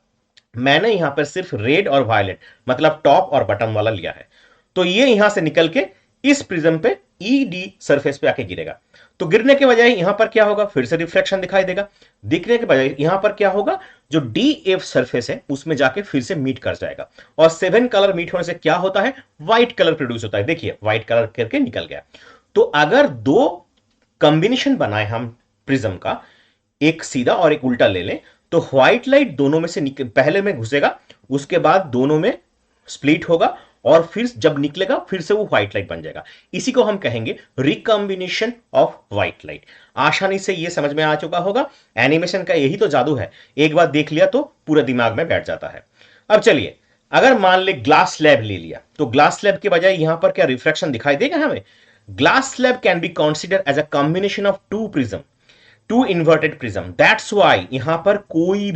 मैंने यहां पर सिर्फ रेड और वायलेट मतलब टॉप और बटन वाला लिया है, तो ये यहां से निकल के इस प्रिज्म पे ईडी सरफेस पे आके गिरेगा। तो गिरने के बजाय यहां पर क्या होगा, फिर से रिफ्लेक्शन दिखाई देगा। दिखने के बजाय यहां पर क्या होगा, जो डी एफ सरफेस है उसमें जाके फिर से मीट कर जाएगा, और 7 कलर मीट होने से क्या होता है, व्हाइट कलर प्रोड्यूस होता है। देखिए व्हाइट कलर करके निकल गया। तो अगर दो कॉम्बिनेशन बनाए हम प्रिज्म का, एक सीधा और एक उल्टा ले लें, तो व्हाइट लाइट दोनों में से पहले में घुसेगा, उसके बाद दोनों में स्प्लिट होगा, और फिर जब निकलेगा फिर से वो व्हाइट लाइट बन जाएगा। इसी को हम कहेंगे रिकॉम्बिनेशन ऑफ व्हाइट लाइट। आसानी से ये समझ में आ चुका होगा, एनिमेशन का यही तो जादू है, एक बार देख लिया तो पूरा दिमाग में बैठ जाता है। अब चलिए, अगर मान ले ग्लास स्लैब ले लिया, तो ग्लास स्लैब के बजाय यहां पर क्या रिफ्लेक्शन दिखाई देगा हमें। Glass slab can be consider as a combination of two prism, two inverted prism. That's why यहां पर कोई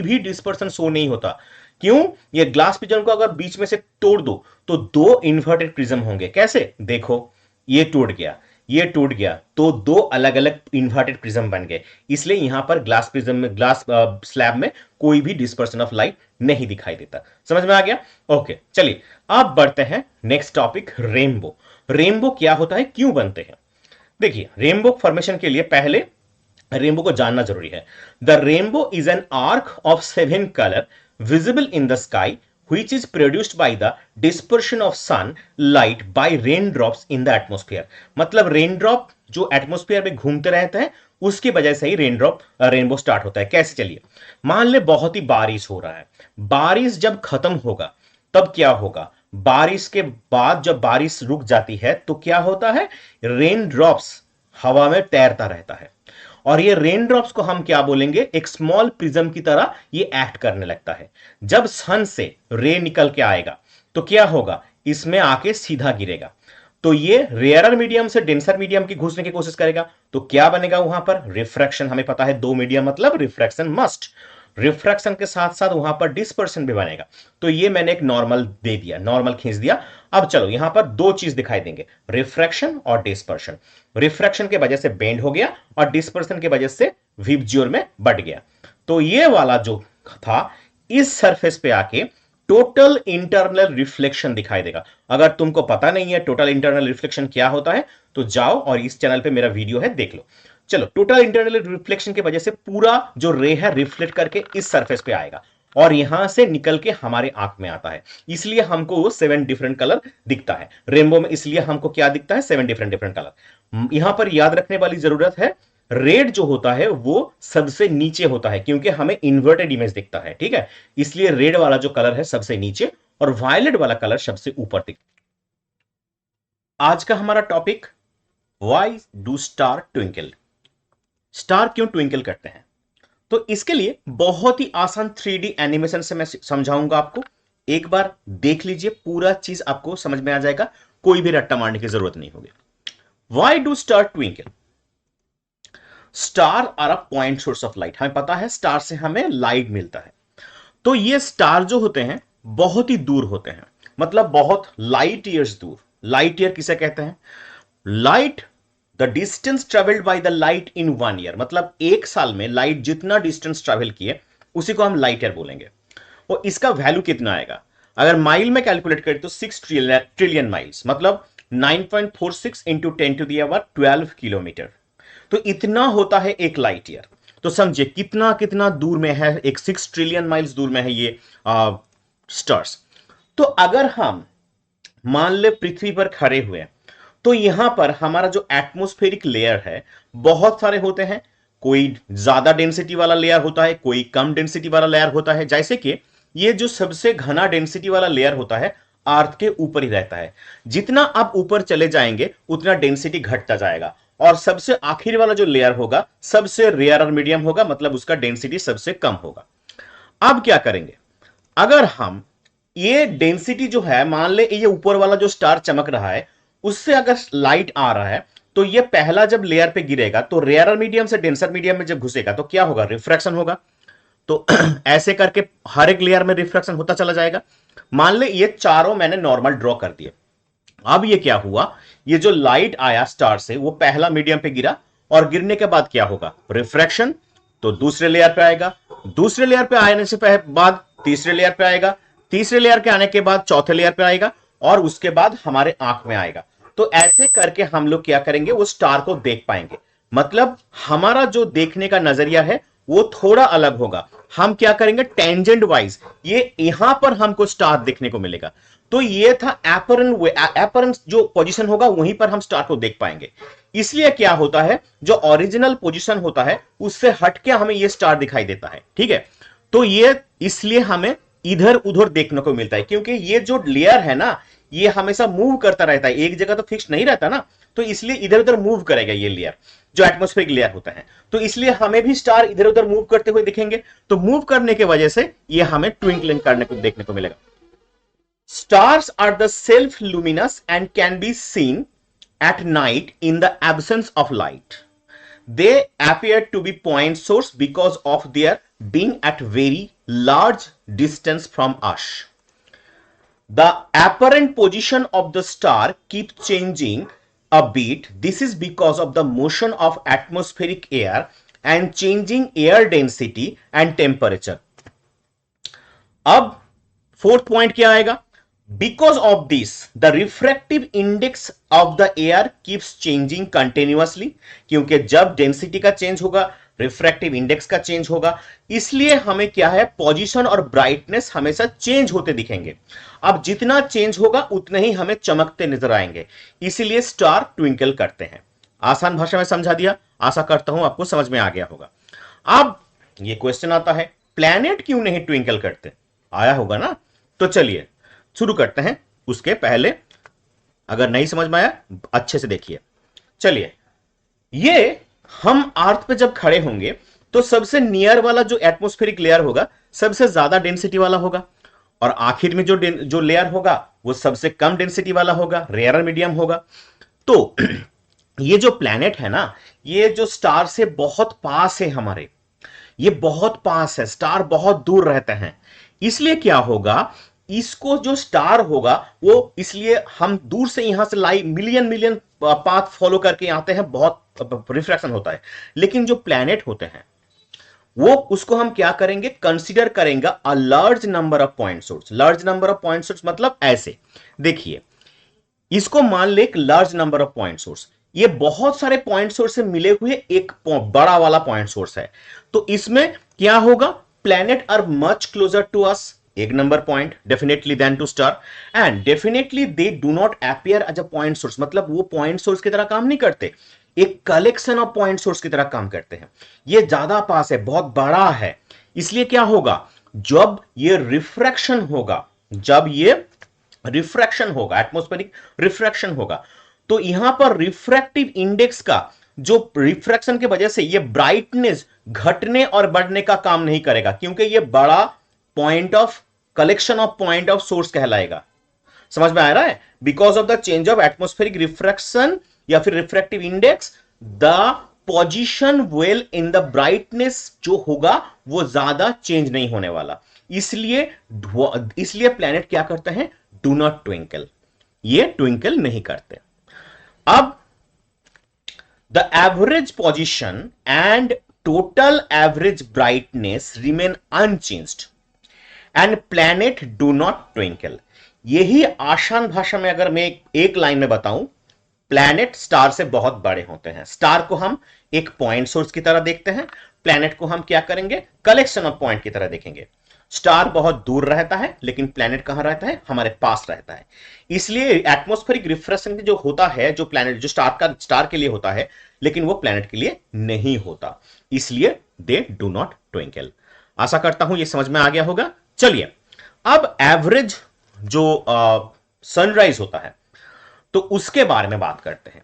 भी डिस्पर्सन शो नहीं होता। क्यों, ये ग्लास प्रिज्म को अगर बीच में से तोड़ दो तो दो इन्वर्टेड प्रिज्म होंगे। कैसे, देखो ये टूट गया, ये टूट गया, तो दो अलग अलग इन्वर्टेड प्रिज्म बन गए। इसलिए यहां पर ग्लास प्रिज्म में, ग्लास स्लैब में कोई भी डिस्पर्सन ऑफ लाइट नहीं दिखाई देता। समझ में आ गया, ओके। चलिए अब बढ़ते हैं नेक्स्ट टॉपिक, रेनबो। रेनबो क्या होता है, क्यों बनते हैं। देखिए रेनबो फॉर्मेशन के लिए पहले रेनबो को जानना जरूरी है। The rainbow is an arc of 7 colour visible in the sky which is produced by the dispersion of sun light by raindrops in the atmosphere। मतलब रेनड्रॉप जो एटमोस्फेयर में घूमते रहते हैं उसकी वजह से ही रेनबो स्टार्ट होता है। कैसे, चलिए मान ले बहुत ही बारिश हो रहा है, बारिश जब खत्म होगा तब क्या होगा, बारिश के बाद जब बारिश रुक जाती है तो क्या होता है, रेन ड्रॉप्स हवा में तैरता रहता है, और ये रेन ड्रॉप्स को हम क्या बोलेंगे, एक स्मॉल प्रिज्म की तरह ये एक्ट करने लगता है। जब सन से रे निकल के आएगा तो क्या होगा, इसमें आके सीधा गिरेगा, तो ये रेयरर मीडियम से डेंसर मीडियम की घुसने की कोशिश करेगा, तो क्या बनेगा वहां पर, रिफ्रैक्शन। हमें पता है दो मीडियम मतलब रिफ्रैक्शन मस्ट, रिफ्रैक्शन के साथ साथ वहां पर डिस्पर्शन भी बनेगा। तो ये मैंने एक नॉर्मल दे दिया, नॉर्मल खींच दिया। अब चलो यहां पर दो चीज दिखाई देंगे, रिफ्रैक्शन और डिस्पर्शन। रिफ्रैक्शन के वजह से बेंड हो गया और डिस्पर्शन की वजह से विबज्योर में बढ़ गया। तो ये वाला जो था इस सरफेस पे आके टोटल इंटरनल रिफ्लेक्शन दिखाई देगा। अगर तुमको पता नहीं है टोटल इंटरनल रिफ्लेक्शन क्या होता है तो जाओ और इस चैनल पे मेरा वीडियो है, देख लो। चलो, टोटल इंटरनल रिफ्लेक्शन की वजह से पूरा जो रे है रिफ्लेक्ट करके इस सरफेस पे आएगा। और यहां से निकल के हमारे आंख में आता है, इसलिए हमको वो 7 डिफरेंट कलर दिखता है रेनबो में। इसलिए हमको क्या दिखता है? 7 डिफरेंट डिफरेंट कलर। यहां पर याद रखने वाली जरूरत है, रेड जो होता है वो सबसे नीचे होता है, क्योंकि हमें इन्वर्टेड इमेज दिखता है, ठीक है, इसलिए रेड वाला जो कलर है सबसे नीचे और वायलेट वाला कलर सबसे ऊपर दिखता है। आज का हमारा topic, why do star twinkle, star क्यों ट्विंकल करते हैं। तो इसके लिए बहुत ही आसान 3D एनिमेशन से मैं समझाऊंगा आपको। एक बार देख लीजिए, पूरा चीज आपको समझ में आ जाएगा, कोई भी रट्टा मारने की जरूरत नहीं होगी। Why do star twinkle? Star are a point source of light, हमें पता है स्टार से हमें लाइट मिलता है। तो ये स्टार जो होते हैं बहुत ही दूर होते हैं, मतलब बहुत लाइट ईयर्स दूर। लाइट ईयर किसे कहते हैं? Light, the distance travelled by the light in 1 year, मतलब एक साल में लाइट जितना डिस्टेंस ट्रेवल किए उसी को हम लाइट ईयर बोलेंगे। और इसका वैल्यू कितना आएगा? अगर माइल में कैलकुलेट करें तो 6 ट्रिलियन माइल्स, मतलब 9.46 इंटू 10⁻12 किलोमीटर। तो इतना होता है एक लाइट ईयर। तो समझिए कितना कितना दूर में है, एक 6 ट्रिलियन माइल्स दूर में है ये स्टार्स। तो अगर हम मान ले पृथ्वी पर खड़े हुए, तो यहां पर हमारा जो एटमॉस्फेरिक लेयर है बहुत सारे होते हैं। कोई ज्यादा डेंसिटी वाला लेयर होता है, कोई कम डेंसिटी वाला लेयर होता है। जैसे कि ये जो सबसे घना डेंसिटी वाला लेयर होता है अर्थ के ऊपर ही रहता है। जितना आप ऊपर चले जाएंगे उतना डेंसिटी घटता जाएगा, और सबसे आखिर वाला जो लेयर होगा सबसे रेयर और मीडियम होगा, मतलब उसका डेंसिटी सबसे कम होगा। अब क्या करेंगे? अगर हम ये डेंसिटी जो है, मान ले ये ऊपर वाला जो स्टार चमक रहा है उससे अगर लाइट आ रहा है, तो ये पहला जब लेयर पे गिरेगा तो रेयर मीडियम से डेंसर मीडियम में जब घुसेगा तो क्या होगा? रिफ्रैक्शन होगा। तो ऐसे करके हर एक लेयर में रिफ्रैक्शन होता चला जाएगा। मान ले ये चारों मैंने नॉर्मल ड्रॉ कर दिए। अब ये क्या हुआ? ये जो लाइट आया स्टार से वो पहला मीडियम पे गिरा, और गिरने के बाद क्या होगा? रिफ्रैक्शन। तो दूसरे लेयर पे आएगा, दूसरे लेयर पे आने से बाद तीसरे लेयर पे आएगा, तीसरे लेयर के आने के बाद चौथे लेयर पे आएगा, और उसके बाद हमारे आंख में आएगा। तो ऐसे करके हम लोग क्या करेंगे? वो स्टार को देख पाएंगे। मतलब हमारा जो देखने का नजरिया है वो थोड़ा अलग होगा। हम क्या करेंगे? टेंजेंट वाइज ये यहां पर हमको स्टार देखने को मिलेगा। तो ये था एपरेंट जो पोजीशन होगा वहीं पर हम स्टार को देख पाएंगे। इसलिए क्या होता है, जो ओरिजिनल पोजीशन होता है उससे हटके हमें ये स्टार दिखाई देता है, ठीक है। तो ये इसलिए हमें इधर उधर देखने को मिलता है, क्योंकि ये जो लेयर है ना ये हमेशा मूव करता रहता है, एक जगह तो फिक्स नहीं रहता ना, तो इसलिए इधर उधर मूव करेगा ये लेयर, जो एटमॉस्फेरिक लेयर होता है। तो इसलिए हमें भी स्टार इधर उधर मूव करते हुए दिखेंगे। तो मूव करने की वजह से ये हमें ट्विंकलिंग करने को देखने को मिलेगा। Stars are the self-luminous and can be seen at night in the absence of light. They appear to be point source because of their being at very large distance from us. The apparent position of the star keeps changing a bit. This is because of the motion of atmospheric air and changing air density and temperature. अब fourth point क्या आएगा? Because of this, the refractive index of the air keeps changing continuously. क्योंकि जब density का change होगा refractive index का change होगा, इसलिए हमें क्या है? पोजीशन और ब्राइटनेस हमेशा चेंज होते दिखेंगे। अब जितना चेंज होगा उतने ही हमें चमकते नजर आएंगे, इसीलिए स्टार ट्विंकल करते हैं। आसान भाषा में समझा दिया, आशा करता हूं आपको समझ में आ गया होगा। अब ये क्वेश्चन आता है, प्लैनेट क्यों नहीं ट्विंकल करते? आया होगा ना। तो चलिए शुरू करते हैं। उसके पहले अगर नहीं समझ में आया अच्छे से देखिए। चलिए, ये हम अर्थ पे जब खड़े होंगे तो सबसे नियर वाला जो एटमॉस्फेरिक लेयर होगा सबसे ज्यादा डेंसिटी वाला होगा, और आखिर में जो लेयर होगा वो सबसे कम डेंसिटी वाला होगा, रेयर मीडियम होगा। तो ये जो प्लैनेट है ना, ये जो स्टार से बहुत पास है हमारे, ये बहुत पास है, स्टार बहुत दूर रहते हैं। इसलिए क्या होगा, इसको जो स्टार होगा वो, इसलिए हम दूर से यहां से light million million path follow करके आते हैं, बहुत रिफ्रैक्शन होता है। लेकिन जो प्लैनेट होते हैं वो, उसको हम क्या करेंगे? कंसीडर करेंगे a large number of point source. Large number of point source मतलब ऐसे देखिए, इसको मान ले एक large number of point source, ये बहुत सारे पॉइंट सोर्स से मिले हुए एक बड़ा वाला पॉइंट सोर्स है। तो इसमें क्या होगा? planet are much closer to us, एक number point, definitely than two star, and definitely they do not appear as a point source, मतलब वो पॉइंट सोर्स की तरह काम नहीं करते, एक कलेक्शन ऑफ पॉइंट सोर्स की तरह काम करते हैं। ये ज्यादा पास है, बहुत बड़ा है, इसलिए क्या होगा, जब ये रिफ्रैक्शन होगा, जब ये रिफ्रैक्शन होगा, एटमॉस्फेरिक रिफ्रैक्शन होगा, तो यहां पर रिफ्रैक्टिव इंडेक्स का जो रिफ्रैक्शन की वजह से ये ब्राइटनेस घटने और बढ़ने का काम नहीं करेगा, क्योंकि ये बड़ा point of collection of point of source कहलाएगा। समझ में आ रहा है? Because of the change of atmospheric refraction या फिर refractive index, the position well in the brightness जो होगा वो ज्यादा चेंज नहीं होने वाला, इसलिए प्लैनेट क्या करते हैं, डू नॉट ट्विंकल, ये ट्विंकल नहीं करते। अब the average position and total average brightness remain unchanged and planet do not twinkle. यही आसान भाषा में अगर मैं एक लाइन में बताऊं, प्लैनेट स्टार से बहुत बड़े होते हैं। स्टार को हम एक पॉइंट सोर्स की तरह देखते हैं, प्लैनेट को हम क्या करेंगे, कलेक्शन ऑफ पॉइंट की तरह देखेंगे। स्टार बहुत दूर रहता है, लेकिन प्लैनेट कहां रहता है, हमारे पास रहता है। इसलिए एटमॉस्फेरिक रिफ्रैक्शन जो होता है, जो प्लैनेट, जो स्टार के लिए होता है, लेकिन वो प्लैनेट के लिए नहीं होता, इसलिए दे डू नॉट ट्विंकल। आशा करता हूं ये समझ में आ गया होगा। चलिए अब एवरेज जो सनराइज होता है तो उसके बारे में बात करते हैं।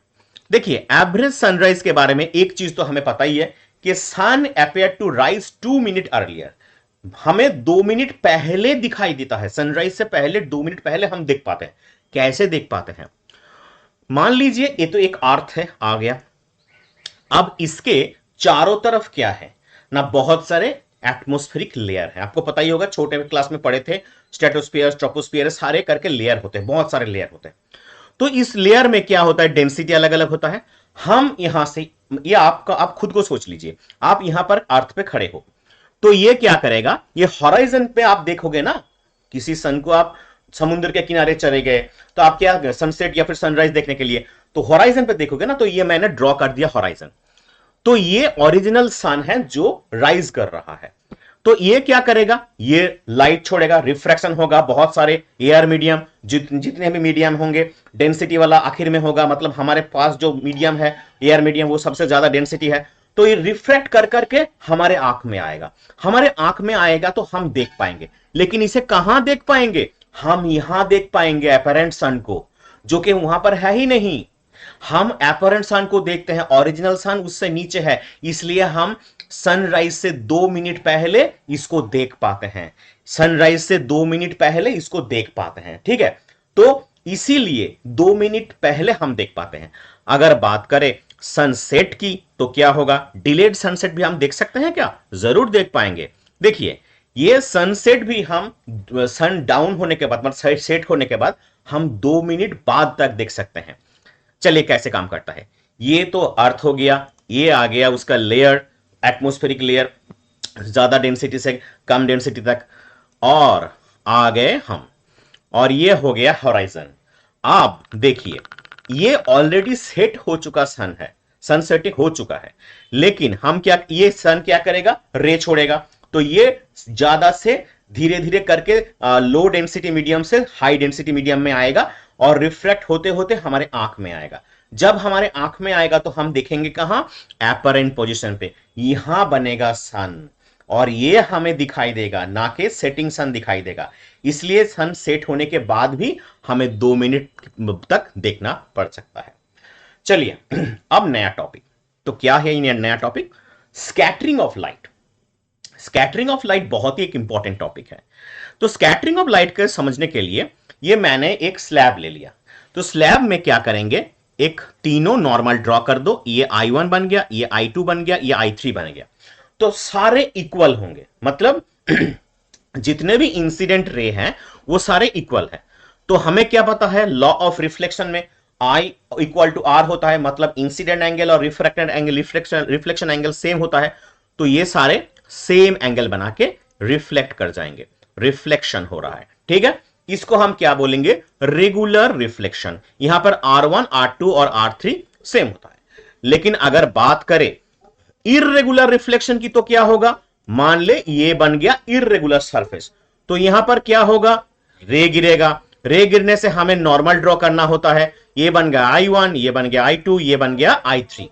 देखिए एवरेज सनराइज के बारे में एक चीज तो हमें पता ही है कि sun appear to rise 2 minute earlier, हमें 2 मिनट पहले दिखाई देता है, सनराइज से पहले 2 मिनट पहले हम देख पाते हैं। कैसे देख पाते हैं, मान लीजिए ये तो एक अर्थ है, आ गया, अब इसके चारों तरफ क्या है ना, बहुत सारे एटमॉस्फेरिक लेयर है। आपको पता ही होगा, छोटे क्लास में पढ़े थे, स्ट्रेटोस्फीयर, ट्रोपोस्फीयर, सारे करके लेयर होते हैं, बहुत सारे लेयर होते हैं। तो इस लेयर में क्या होता है, डेंसिटी अलग अलग होता है। हम यहां से, ये आपका, आप खुद को सोच लीजिए, आप यहां पर अर्थ पे खड़े हो, तो ये क्या करेगा, ये हॉराइजन पे आप देखोगे ना, किसी सन को आप समुद्र के किनारे चले गए तो आप क्या, सनसेट या फिर सनराइज देखने के लिए, तो हॉराइजन पे देखोगे ना, तो ये मैंने ड्रॉ कर दिया हॉराइजन, तो ये ओरिजिनल सन है जो राइज कर रहा है। तो ये क्या करेगा, ये लाइट छोड़ेगा, रिफ्रैक्शन होगा, बहुत सारे एयर मीडियम, जितने भी मीडियम होंगे, डेंसिटी वाला आखिर में होगा, मतलब हमारे पास जो मीडियम है, एयर मीडियम, वो सबसे ज्यादा डेंसिटी है, तो ये रिफ्रैक्ट कर करके हमारे आंख में आएगा, हमारे आंख में आएगा तो हम देख पाएंगे। लेकिन इसे कहां देख पाएंगे, हम यहां देख पाएंगे अपरेंट सन को, जो कि वहां पर है ही नहीं। हम अपरेंट सन को देखते हैं, ओरिजिनल सन उससे नीचे है, इसलिए हम सनराइज से 2 मिनट पहले इसको देख पाते हैं, सनराइज से 2 मिनट पहले इसको देख पाते हैं, ठीक है। तो इसीलिए 2 मिनट पहले हम देख पाते हैं। अगर बात करें सनसेट की तो क्या होगा, डिलेड सनसेट भी हम देख सकते हैं क्या, जरूर देख पाएंगे। देखिए ये सनसेट भी हम सन डाउन होने के बाद, मतलब सेट होने के बाद हम 2 मिनट बाद तक देख सकते हैं। चलिए कैसे काम करता है, ये तो अर्थ हो गया, ये आ गया उसका लेयर, एटमॉस्फेरिक लेयर, ज्यादा डेंसिटी से कम डेंसिटी तक, और आ गए हम, और ये हो गया हॉराइजन। अब देखिए ये ऑलरेडी सेट हो चुका सन है, सन सेटिंग हो चुका है, लेकिन हम क्या, ये सन क्या करेगा, रे छोड़ेगा, तो ये ज्यादा से धीरे धीरे करके लो डेंसिटी मीडियम से हाई डेंसिटी मीडियम में आएगा और रिफ्रैक्ट होते होते हमारे आंख में आएगा। जब हमारे आंख में आएगा तो हम देखेंगे कहां, अपरेंट पोजीशन पे, यहां बनेगा सन, और ये हमें दिखाई देगा, ना कि सेटिंग सन दिखाई देगा। इसलिए सन सेट होने के बाद भी हमें 2 मिनट तक देखना पड़ सकता है। चलिए अब नया टॉपिक, तो क्या है ये नया topic, scattering of light. Scattering of light बहुत ही एक इंपॉर्टेंट टॉपिक है। तो स्कैटरिंग ऑफ लाइट को समझने के लिए ये मैंने एक स्लैब ले लिया, तो स्लैब में क्या करेंगे, एक तीनों नॉर्मल ड्रॉ कर दो, ये I1 बन गया, ये I2 बन गया, ये I3 बन गया, तो सारे इक्वल होंगे, मतलब जितने भी इंसिडेंट रे हैं वो सारे इक्वल है। तो हमें क्या पता है, लॉ ऑफ रिफ्लेक्शन में I इक्वल टू R होता है, मतलब इंसिडेंट एंगल और refracted angle, reflection angle same होता है, तो ये सारे सेम एंगल बना के रिफ्लेक्ट कर जाएंगे, रिफ्लेक्शन हो रहा है, ठीक है। इसको हम क्या बोलेंगे, रेगुलर रिफ्लेक्शन। यहां पर R1, R2 और R3 सेम होता है। लेकिन अगर बात करें इर्रेगुलर रिफ्लेक्शन की तो क्या होगा, मान ले ये बन गया इर्रेगुलर सरफेस, तो यहां पर क्या होगा, रे गिरेगा। रे गिरने से हमें नॉर्मल ड्रॉ करना होता है। ये बन गया I1, ये बन गया I2, ये बन गया I3।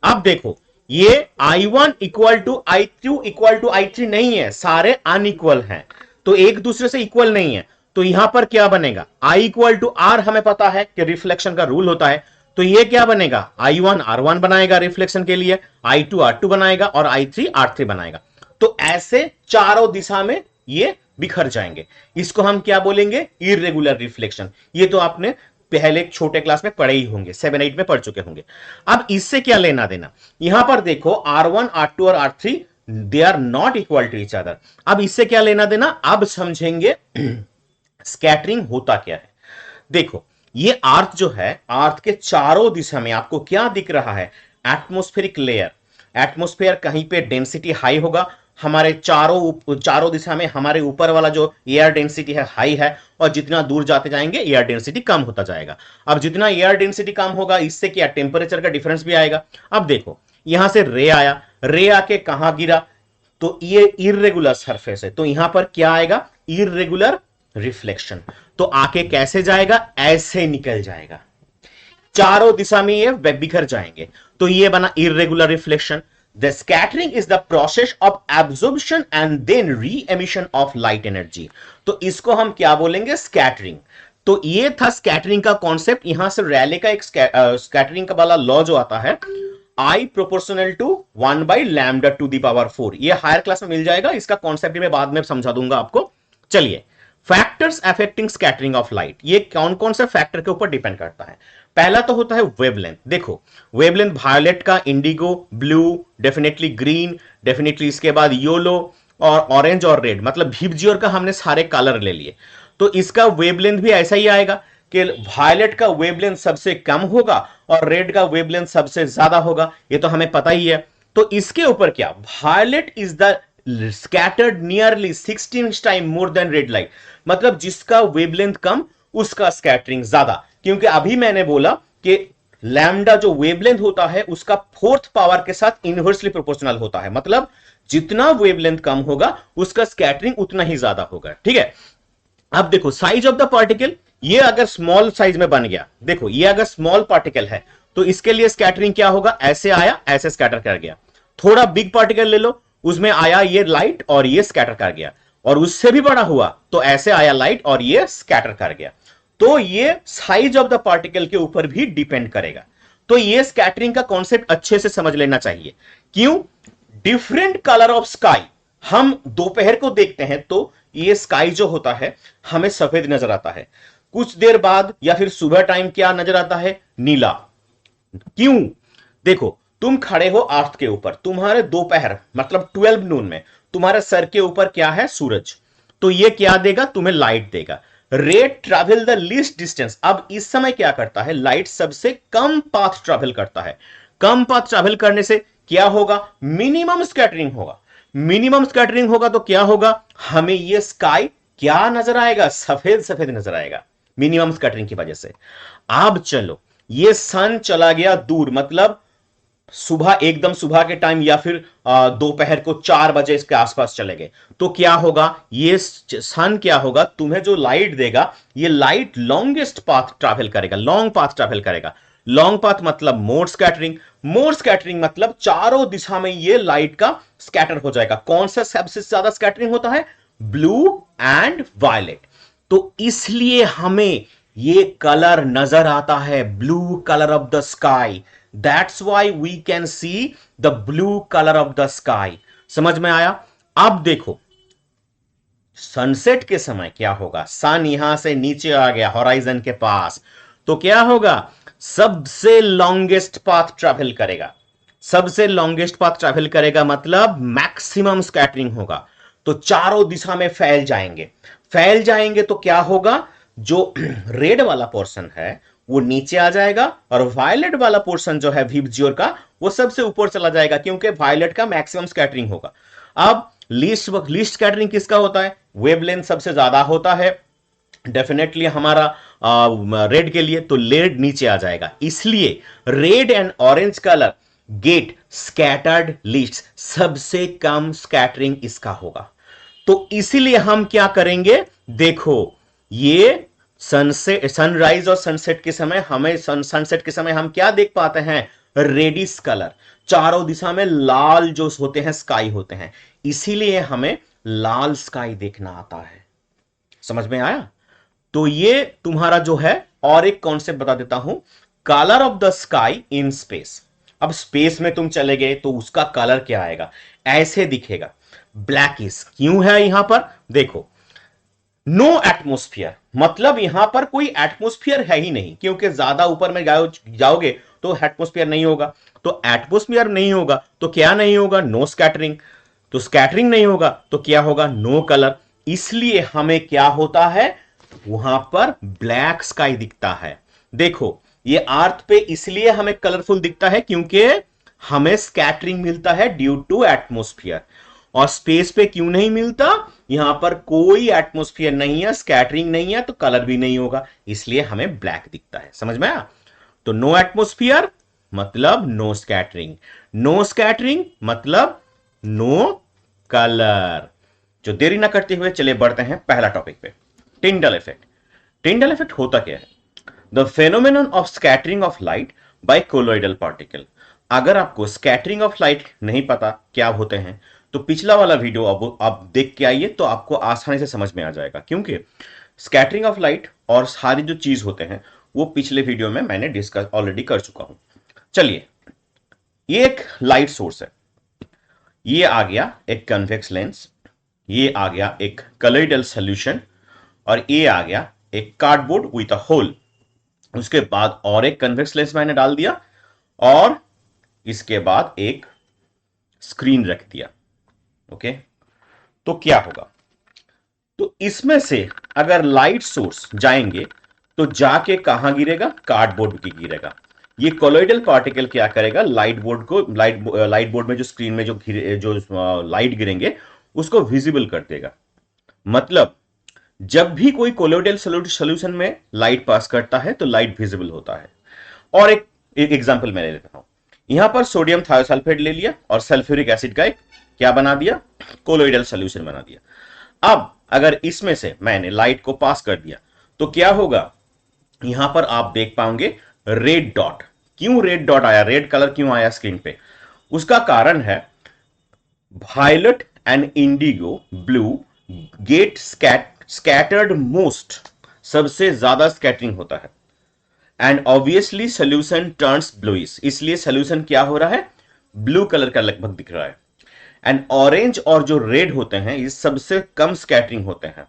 अब देखो ये I1 equal to I2 equal to I3 नहीं है, सारे अनइक्वल हैं, तो एक दूसरे से इक्वल नहीं है। तो यहां पर क्या बनेगा, I इक्वल टू R, हमें पता है कि रिफ्लेक्शन का रूल होता है, तो ये क्या बनेगा, I1 R1 बनाएगा रिफ्लेक्शन के लिए, I2 R2 बनाएगा और I3 R3 बनाएगा। तो ऐसे चारों दिशा में ये बिखर जाएंगे। इसको हम क्या बोलेंगे, इर्रेगुलर रिफ्लेक्शन। ये तो आपने पहले छोटे क्लास में पढ़े ही होंगे, 7-8 में पढ़ चुके होंगे। अब इससे क्या लेना देना, यहां पर देखो R1 R2 और R3 they are not equal to each other. अब इससे क्या लेना देना, अब समझेंगे स्कैटरिंग होता क्या है। देखो ये अर्थ जो है, अर्थ के चारों दिशा में आपको क्या दिख रहा है, एटमॉस्फेरिक लेयर। एटमॉस्फेयर कहीं पे डेंसिटी हाई होगा, हमारे चारों दिशा में हमारे ऊपर वाला जो एयर डेंसिटी है हाई है, और जितना दूर जाते जाएंगे एयर डेंसिटी कम होता जाएगा। अब जितना एयर डेंसिटी कम होगा, इससे क्या टेम्परेचर का डिफरेंस भी आएगा। अब देखो यहां से रे आया, रे आके कहां गिरा, तो ये इर्रेगुलर सरफेस है, तो यहां पर क्या आएगा, इर्रेगुलर रिफ्लेक्शन। तो आके कैसे जाएगा, ऐसे निकल जाएगा, चारों दिशा में ये बिखर जाएंगे, तो ये बना irregular reflection. The scattering is the process of absorption and then re emission of light energy. तो इसको हम क्या बोलेंगे, स्कैटरिंग। तो ये था स्कैटरिंग का कॉन्सेप्ट। यहां से रैले का एक स्कैटरिंग का वाला लॉ जो आता है, I प्रोपोर्शनल टू 1/λ⁴। ये हायर क्लास में मिल जाएगा, इसका कॉन्सेप्ट मैं बाद में समझा दूंगा आपको। चलिए, factors affecting scattering of light, ये कौन कौन से फैक्टर के ऊपर डिपेंड करता है। पहला तो होता है वेवलेंथ। देखो वेवलेंथ वायलेट का, Indigo, blue, definitely green, definitely इसके बाद येलो और ऑरेंज और रेड, मतलब भिपजियोर का हमने सारे कलर ले लिए। तो इसका वेवलेंथ भी ऐसा ही आएगा कि वायलेट का वेवलेंथ सबसे कम होगा और रेड का वेवलेंथ सबसे ज्यादा होगा, ये तो हमें पता ही है। तो इसके ऊपर क्या, violet is the scattered nearly 16 time more than red light, मतलब जिसका वेवलेंथ कम उसका स्कैटरिंग ज्यादा, क्योंकि अभी मैंने बोला कि लैम्डा जो वेवलेंथ होता है उसका 4th पावर के साथ इनवर्सली प्रोपोर्शनल होता है, मतलब जितना वेवलेंथ कम होगा उसका स्कैटरिंग उतना ही ज्यादा होगा। ठीक है, अब देखो साइज ऑफ द पार्टिकल, ये अगर स्मॉल साइज में बन गया, देखो ये अगर स्मॉल पार्टिकल है तो इसके लिए स्कैटरिंग क्या होगा, ऐसे आया ऐसे स्कैटर कर गया। थोड़ा बिग पार्टिकल ले लो, उसमें आया ये लाइट और ये स्कैटर कर गया, और उससे भी बड़ा हुआ तो ऐसे आया लाइट और ये स्कैटर कर गया। तो ये साइज ऑफ द पार्टिकल के ऊपर भी डिपेंड करेगा। तो ये स्कैटरिंग का कॉन्सेप्ट अच्छे से समझ लेना चाहिए। क्यों, डिफरेंट कलर ऑफ स्काई, हम दोपहर को देखते हैं तो ये स्काई जो होता है हमें सफेद नजर आता है, कुछ देर बाद या फिर सुबह टाइम क्या नजर आता है, नीला। क्यों, देखो तुम खड़े हो अर्थ के ऊपर, तुम्हारे दोपहर मतलब 12 नून में तुम्हारे सर के ऊपर क्या है, सूरज, तो ये क्या देगा, तुम्हें लाइट देगा। Red travel the least distance, अब इस समय क्या करता है, लाइट सबसे कम पाथ ट्रैवल करता है। कम पाथ ट्रैवल करने से क्या होगा, मिनिमम स्कैटरिंग होगा। मिनिमम स्कैटरिंग होगा तो क्या होगा, हमें ये स्काई क्या नजर आएगा, सफेद सफेद नजर आएगा, मिनिमम स्कैटरिंग की वजह से। अब चलो ये सन चला गया दूर, मतलब सुबह, एकदम सुबह के टाइम या फिर दोपहर को 4 बजे इसके आसपास चले गए, तो क्या होगा, ये सन क्या होगा, तुम्हें जो लाइट देगा ये लाइट लॉन्गेस्ट पाथ ट्रैवल करेगा, लॉन्ग पाथ ट्रैवल करेगा। लॉन्ग पाथ मतलब मोर स्कैटरिंग, मोर स्कैटरिंग मतलब चारों दिशा में ये लाइट का स्कैटर हो जाएगा। कौन सा सबसे ज्यादा स्कैटरिंग होता है, ब्लू एंड वायलेट। तो इसलिए हमें ये कलर नजर आता है, blue colour of the sky. That's why we can see the blue color of the sky. समझ में आया। अब देखो सनसेट के समय क्या होगा, सन यहां से नीचे आ गया होराइजन के पास, तो क्या होगा, सबसे लॉन्गेस्ट पाथ ट्रैवल करेगा। सबसे लॉन्गेस्ट पाथ ट्रैवल करेगा मतलब मैक्सिमम स्कैटरिंग होगा, तो चारों दिशा में फैल जाएंगे। फैल जाएंगे तो क्या होगा, जो रेड वाला पोर्शन है वो नीचे आ जाएगा और वायलेट वाला पोर्शन जो है वीबजियोर का वो सबसे ऊपर चला जाएगा, क्योंकि वायलेट का मैक्सिमम स्कैटरिंग होगा। अब लीस्ट स्कैटरिंग किसका होता है, वेवलेंथ सबसे ज्यादा होता है डेफिनेटली हमारा रेड के लिए, तो रेड नीचे आ जाएगा। इसलिए red and orange colour get scattered least, सबसे कम स्कैटरिंग इसका होगा। तो इसीलिए हम क्या करेंगे, देखो ये सनसेट, सनराइज और सनसेट के समय हमें सनसेट के समय हम क्या देख पाते हैं, रेडिश कलर, चारों दिशा में लाल जो होते हैं स्काई होते हैं, इसीलिए हमें लाल स्काई देखना आता है। समझ में आया? तो ये तुम्हारा जो है, और एक कॉन्सेप्ट बता देता हूं, colour of the sky in space. अब स्पेस में तुम चले गए तो उसका कलर क्या आएगा, ऐसे दिखेगा, ब्लैकिश। क्यों है यहां पर, देखो नो एटमोस्फियर, मतलब यहां पर कोई एटमोस्फियर है ही नहीं, क्योंकि ज्यादा ऊपर में जाओगे तो एटमोस्फियर नहीं होगा, तो एटमोस्फियर नहीं होगा तो क्या नहीं होगा, नो स्कैटरिंग, तो स्कैटरिंग नहीं होगा तो क्या होगा, नो कलर। इसलिए हमें क्या होता है, वहां पर ब्लैक स्काई दिखता है। देखो ये अर्थ पे इसलिए हमें कलरफुल दिखता है क्योंकि हमें स्कैटरिंग मिलता है ड्यू टू एटमोस्फियर, और स्पेस पे क्यों नहीं मिलता, यहां पर कोई एटमोस्फियर नहीं है, स्कैटरिंग नहीं है, तो कलर भी नहीं होगा, इसलिए हमें ब्लैक दिखता है। समझ में आया? तो नो एटमोस्फियर मतलब नो स्कैटरिंग, नो स्कैटरिंग मतलब नो कलर। जो देरी ना करते हुए चले बढ़ते हैं पहला टॉपिक पे, टिंडल इफेक्ट। टिंडल इफेक्ट होता क्या है, the phenomenon of scattering of light by colloidal particle. अगर आपको स्कैटरिंग ऑफ लाइट नहीं पता क्या होते हैं, तो पिछला वाला वीडियो अब आप देख के आइए तो आपको आसानी से समझ में आ जाएगा, क्योंकि स्कैटरिंग ऑफ लाइट और सारी जो चीज होते हैं वो पिछले वीडियो में मैंने डिस्कस ऑलरेडी कर चुका हूं। चलिए, ये एक लाइट सोर्स है, ये आ गया एक कन्वेक्स लेंस, ये आ गया एक कलोइडल सॉल्यूशन, और ये आ गया एक कार्डबोर्ड विथ अ होल। उसके बाद और एक कन्वेक्स लेंस मैंने डाल दिया, और इसके बाद एक स्क्रीन रख दिया। ओके, तो क्या होगा, तो इसमें से अगर लाइट सोर्स जाएंगे तो जाके कहां गिरेगा, कार्डबोर्ड की गिरेगा। ये कोलोइडल पार्टिकल क्या करेगा, लाइट बोर्ड को, लाइट बोर्ड में जो स्क्रीन में जो लाइट गिरेंगे उसको विजिबल कर देगा। मतलब जब भी कोई कोलोइडल सॉल्यूशन में लाइट पास करता है तो लाइट विजिबल होता है। और एक एग्जांपल मैं ले लेता हूं, यहां पर सोडियम थायोसल्फेट ले लिया और सल्फ्यूरिक एसिड का एक क्या बना दिया, कोलोइडल सॉल्यूशन बना दिया। अब अगर इसमें से मैंने लाइट को पास कर दिया तो क्या होगा, यहां पर आप देख पाओगे रेड डॉट। क्यों रेड डॉट आया, रेड कलर क्यों आया स्क्रीन पे, उसका कारण है violet and indigo blue get scattered most, सबसे ज्यादा स्कैटरिंग होता है, and obviously solution turns bluish, इसलिए सोल्यूशन क्या हो रहा है, ब्लू कलर का लगभग दिख रहा है। एंड ऑरेंज और जो रेड होते हैं ये सबसे कम स्कैटरिंग होते हैं,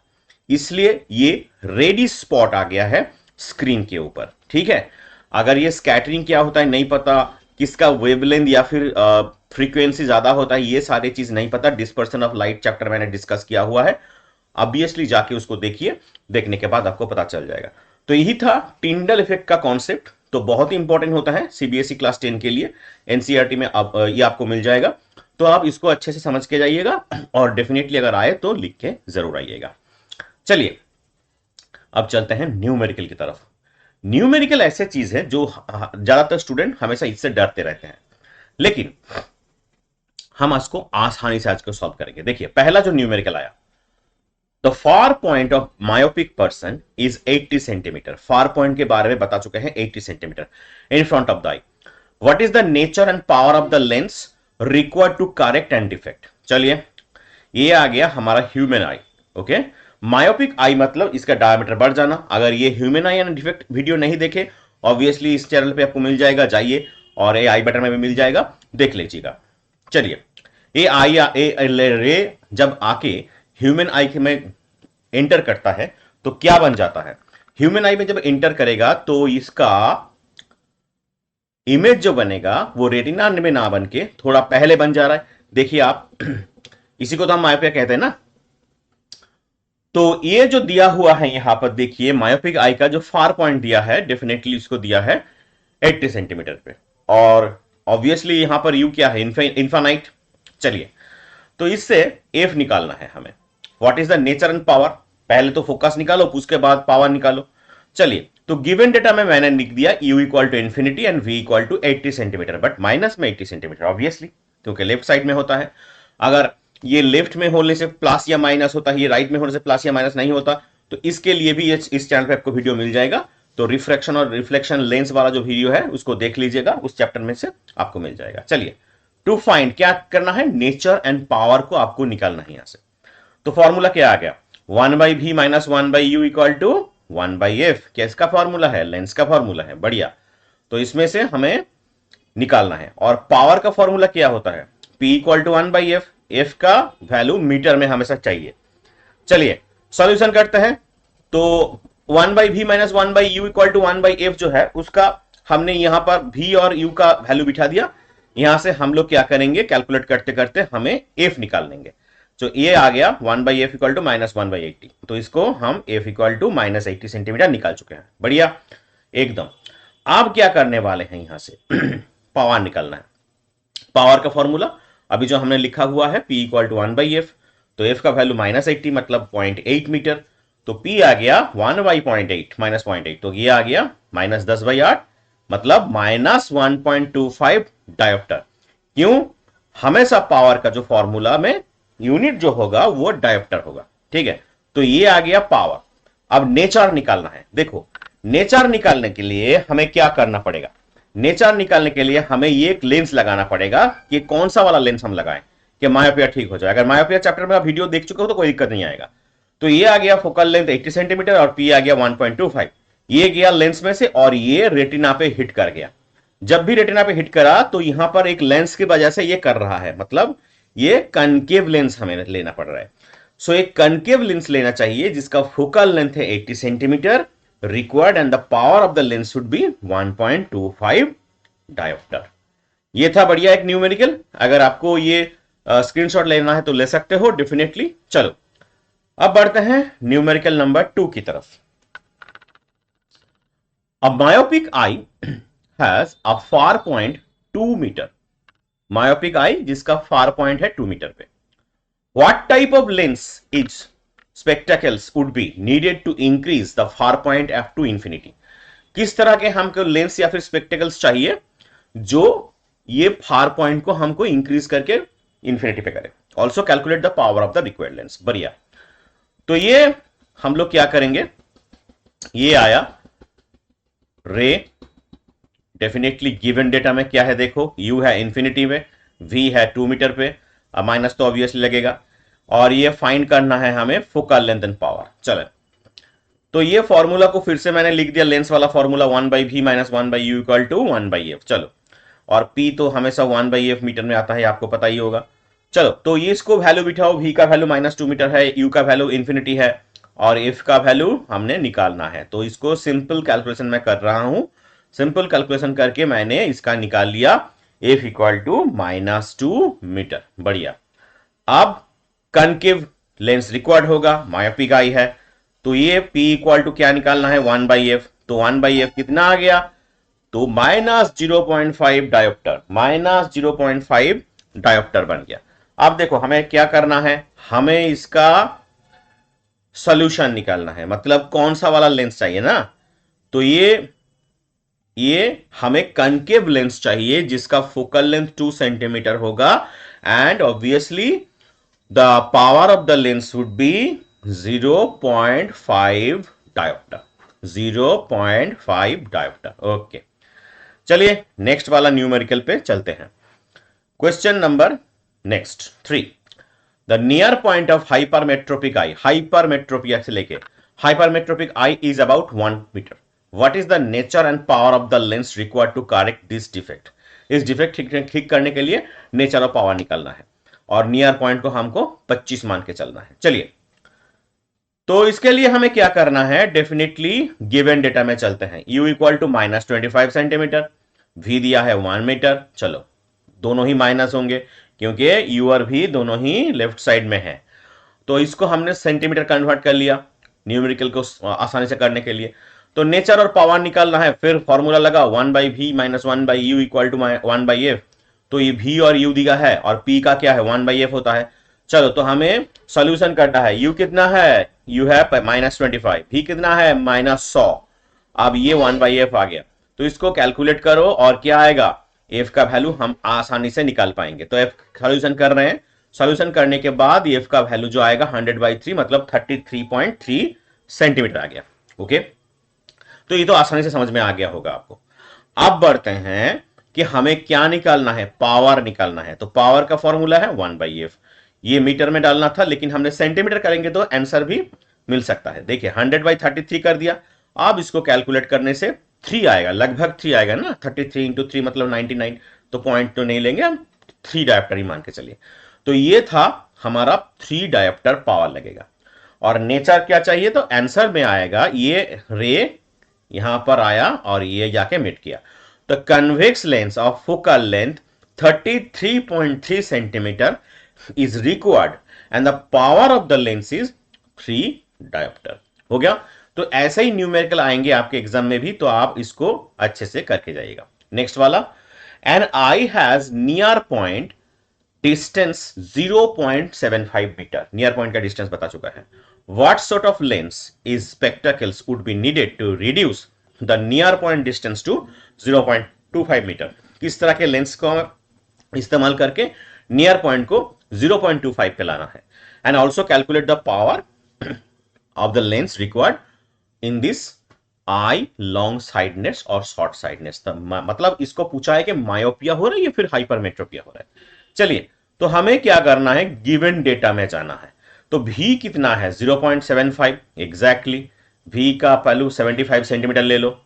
इसलिए ये रेडी स्पॉट आ गया है स्क्रीन के ऊपर। ठीक है, अगर ये स्कैटरिंग क्या होता है नहीं पता, किसका वेवलेंथ या फिर फ्रीक्वेंसी ज्यादा होता है, ये सारी चीज नहीं पता, डिस्पर्सन ऑफ लाइट चैप्टर मैंने डिस्कस किया हुआ है, ऑब्वियसली जाके उसको देखिए, देखने के बाद आपको पता चल जाएगा। तो यही था टिंडल इफेक्ट का कॉन्सेप्ट, तो बहुत ही इंपॉर्टेंट होता है सीबीएसई क्लास 10 के लिए, एनसीईआरटी में ये आपको मिल जाएगा, तो आप इसको अच्छे से समझ के जाइएगा, और डेफिनेटली अगर आए तो लिख के जरूर आइएगा। चलिए अब चलते हैं न्यूमेरिकल की तरफ। न्यूमेरिकल ऐसे चीज है जो ज्यादातर स्टूडेंट हमेशा इससे डरते रहते हैं, लेकिन हम इसको आसानी से आज को सॉल्व करेंगे। देखिए पहला जो न्यूमेरिकल आया, the far point of myopic person is 80 centimetre. Far point के बारे में बता चुके हैं, 80 centimetre in front of the eye. What is the nature and power of the lens required to correct and defect. चलिए ये आ गया हमारा human eye. Okay, myopic eye मतलब इसका डायमीटर बढ़ जाना। अगर ये human eye and defect video नहीं देखे, ऑब्वियसली इस चैनल पे आपको मिल जाएगा, जाइए और ये आई बटन में भी मिल जाएगा, देख लीजिएगा। चलिए ये आई रे जब आके ह्यूमन आई में एंटर करता है तो क्या बन जाता है, ह्यूमन आई में जब एंटर करेगा तो इसका इमेज जो बनेगा वो रेटिना में ना बन के थोड़ा पहले बन जा रहा है। देखिए आप, इसी को तो हम मायोपिया कहते हैं ना। तो ये जो दिया हुआ है यहां पर देखिए, मायोपिक आई का जो फार पॉइंट दिया है, डेफिनेटली इसको दिया है 80 सेंटीमीटर पे, और ऑब्वियसली यहां पर यू क्या है, इन्फानाइट। चलिए तो इससे एफ निकालना है हमें। What is the nature and power, पहले तो फोकस निकालो उसके बाद पावर निकालो। चलिए तो गिवन डेटा में मैंने लिख दिया u equal to infinity and v equal to 80 centimetre, but minus में 80 सेंटीमीटर ऑब्वियसली, क्योंकि लेफ्ट साइड में होता है। अगर ये लेफ्ट में होने से प्लस या माइनस होता है, ये राइट में होने से प्लस या माइनस नहीं होता, तो इसके लिए भी इस चैनल पे आपको वीडियो मिल जाएगा। तो रिफ्रैक्शन और रिफ्लेक्शन लेंस वाला जो वीडियो है उसको देख लीजिएगा, उस चैप्टर में से आपको मिल जाएगा। चलिए, टू फाइंड क्या करना है, नेचर एंड पावर को आपको निकालना है यहां से। तो फॉर्मूला क्या आ गया, 1/v minus 1/u equal to 1/f। क्या इसका फॉर्मूला है, लेंस का फॉर्मूला है, बढ़िया। तो इसमें से हमें निकालना है। और पावर का फॉर्मूला क्या होता है, p equal to 1/f। f का वैल्यू मीटर में हमेशा चाहिए। चलिए सॉल्यूशन करते हैं। तो 1/v minus 1/u equal to 1/f जो है उसका हमने यहां पर v और u का वैल्यू बिठा दिया। यहां से हम लोग क्या करेंगे, कैलकुलेट करते करते हमें f निकाल लेंगे। तो ये आ गया 1/f इक्वल टू माइनस 1/80। तो इसको हम f equal to minus 80 centimetre निकाल चुके हैं, बढ़िया एकदम। अब क्या करने वाले हैं, यहां से पावर निकालना है। पावर का फॉर्मूला अभी जो हमने लिखा हुआ है p इक्वल टू 1/f, तो f का वैल्यू माइनस 80 मतलब 0.8 मीटर। तो p आ गया 1/0.8 माइनस 0.8, तो ये आ गया माइनस 10/8 मतलब माइनस 1.25 डायोप्टर। क्यों, हमेशा पावर का जो फॉर्मूला में यूनिट जो होगा वो डायोप्टर होगा, ठीक है। तो ये आ गया पावर। अब नेचर निकालना है। देखो, नेचर निकालने के लिए हमें क्या करना पड़ेगा, नेचर निकालने के लिए हमें ये एक लेंस लगाना पड़ेगा कि कौन सा वाला लेंस हम लगाएं कि मायोपिया ठीक हो जाए। अगर मायोपिया चैप्टर में आप वीडियो देख चुके हो तो कोई दिक्कत नहीं आएगा। तो ये आ गया फोकल लेंथ 80 सेंटीमीटर और p आ गया 1.25। ये गया लेंस में से और ये रेटिना पे हिट कर गया। जब भी रेटिना पे हिट करा तो यहां पर एक लेंस की वजह से ये कर रहा है, मतलब ये कनकेव लेंस हमें लेना पड़ रहा है। सो एक कनकेव लेंस लेना चाहिए जिसका फोकल लेंथ है 80 centimetre required and the power of the lens should be 1.25 dioptre. ये था बढ़िया एक न्यूमेरिकल। अगर आपको ये स्क्रीनशॉट लेना है तो ले सकते हो डेफिनेटली। चलो अब बढ़ते हैं न्यूमेरिकल नंबर 2 की तरफ। A myopic eye has a far point 2 metre. Myopic eye जिसका फार पॉइंट है 2 मीटर पे। What type of lens is spectacles would be needed to increase the far point f to infinity? किस तरह के हमको lens या फिर spectacles चाहिए जो ये फार पॉइंट को हमको इंक्रीज करके इंफिनिटी पे करे। Also calculate the power of the required lens, बढ़िया। तो ये हम लोग क्या करेंगे, ये आया रे, डेफिनेटली गिवन डेटा में क्या है, देखो u है इंफिनिटी में, v है 2 मीटर पे, माइनस तो ऑब्वियसली लगेगा, और ये फाइंड करना है हमें फोकल लेंथ एंड पावर। चलो तो ये फॉर्मूला को फिर से मैंने लिख दिया, लेंस वाला formula 1/v minus 1/u equal to 1/f। चलो, और p तो हमेशा 1/f मीटर में आता है, आपको पता ही होगा। चलो तो ये इसको वैल्यू बिठाओ, v का वैल्यू माइनस 2 मीटर है, u का वैल्यू इंफिनिटी है और f का वैल्यू हमने निकालना है। तो इसको सिंपल कैलकुलेशन में कर रहा हूं। सिंपल कैलकुलेशन करके मैंने इसका निकाल लिया, f equal to minus 2 metre, बढ़िया। अब कनकेव लेंस रिक्वायर्ड होगा, मायोपिक आई है, तो ये p इक्वल टू क्या निकालना है, 1/f। तो 1/f कितना आ गया, तो माइनस 0.5 डायोप्टर, माइनस 0.5 डायोप्टर बन गया। अब देखो हमें क्या करना है, हमें इसका सॉल्यूशन निकालना है, मतलब कौन सा वाला लेंस चाहिए ना। तो ये हमें कनकेव लेंस चाहिए जिसका फोकल लेंथ 2 सेंटीमीटर होगा and obviously the power of the lens would be 0.5 dioptre, 0.5 dioptre. Okay, चलिए नेक्स्ट वाला न्यूमेरिकल पे चलते हैं। Question number next 3, the near point of hypermetropic eye, hypermetropia से लेके hypermetropic eye is about 1 metre. What is the nature and power of the lens required to correct this defect? इस defect ठीक करने के लिए नेचर और power निकालना है और नियर पॉइंट को हमको 25 मान के चलना है। चलिए तो इसके लिए हमें क्या करना है, डेफिनेटली गिवन डेटा में चलते हैं। u equal to minus 25 centimetre, v दिया है 1 मीटर। चलो दोनों ही माइनस होंगे क्योंकि u और v दोनों ही लेफ्ट साइड में है, तो इसको हमने सेंटीमीटर कन्वर्ट कर लिया न्यूमेरिकल को आसानी से करने के लिए। तो नेचर और पावर निकालना है, फिर फॉर्मूला लगा 1/v minus 1/u equal to 1/f। तो ये v और u दिया है और p का क्या है 1/f होता है। चलो तो हमें सॉल्यूशन करना है। u कितना है, u है माइनस 25, v कितना है माइनस 100। अब ये 1/f आ गया, तो इसको कैलकुलेट करो और क्या आएगा, f का वैल्यू हम आसानी से निकाल पाएंगे। तो f सॉल्यूशन कर रहे हैं, सॉल्यूशन करने के बाद f का वैल्यू जो आएगा 100/3 मतलब 33.3 सेंटीमीटर आ गया। ओके, तो ये तो आसानी से समझ में आ गया होगा आपको। अब बढ़ते हैं कि हमें क्या निकालना है, पावर निकालना है। तो पावर का फॉर्मूला है 1/f, ये मीटर में डालना था लेकिन हमने सेंटीमीटर करेंगे तो आंसर भी मिल सकता है। देखिए 100/33 कर दिया, अब इसको कैलकुलेट करने से 3 आएगा, लगभग 3 आएगा ना, 33 इंटू 3 मतलब 99, तो पॉइंट तो नहीं लेंगे हम, 3 डायोप्टर ही मान के चलिए। तो ये था हमारा 3 डायोप्टर पावर लगेगा। और नेचर क्या चाहिए, तो आंसर में आएगा ये रे यहां पर आया और ये जाके मिट किया। तो convex lens of focal length 33.3 centimetre is required and the power of the lens is 3 diopter। हो गया। तो ऐसे ही न्यूमेरिकल आएंगे आपके एग्जाम में भी, तो आप इसको अच्छे से करके जाइएगा। नेक्स्ट वाला, an eye has near point distance 0.75 metre, near point का डिस्टेंस बता चुका है। What sort of lens is spectacles would be needed to reduce the near point distance to 0.25 metre, किस तरह के लेंस को इस्तेमाल करके नियर पॉइंट को 0.25 पे लाना है। And also calculate the power of the lens required in this I long sightedness और शॉर्ट साइडनेस। मतलब इसको पूछा है कि मायोपिया हो रहा है या फिर हाइपरमेट्रोपिया हो रहा है। चलिए, तो हमें क्या करना है, गिवन डेटा में जाना है। तो v कितना है, 0.75 एग्जैक्टली, v का वैल्यू 75 सेंटीमीटर ले लो।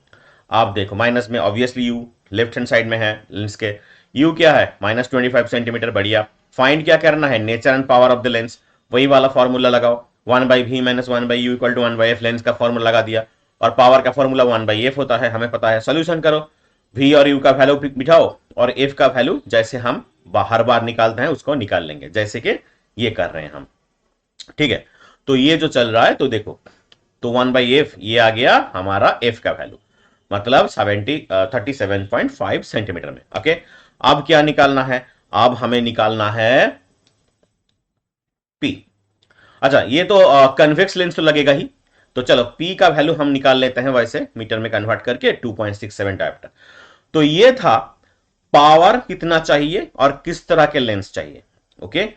आप देखो माइनस में obviously u left hand side में है लेंस के, u क्या है -25 सेंटीमीटर, बढ़िया। फाइंड क्या करना है, nature and power of the lens, वही वाला फॉर्मूला लगाओ, 1/v - 1/u = 1/f, लेंस का फॉर्मूला लगा दिया, और पावर का फॉर्मूला 1/f होता है, हमें पता है। सॉल्यूशन करो, v और u का वैल्यू बिठाओ और f का वैल्यू जैसे हम हर बार निकालते हैं उसको निकाल लेंगे, जैसे कि ये कर रहे हैं हम। ठीक है, तो ये जो चल रहा है, तो देखो, तो 1/f ये आ गया हमारा f का वैल्यू, मतलब 37.5 सेंटीमीटर में। ओके, अब क्या निकालना है, अब हमें निकालना है P। अच्छा, ये तो कन्वेक्स लेंस तो लगेगा ही, तो चलो P का वैल्यू हम निकाल लेते हैं, वैसे मीटर में कन्वर्ट करके 2.67 डायोप्टर। तो ये था पावर कितना चाहिए और किस तरह के लेंस चाहिए। ओके,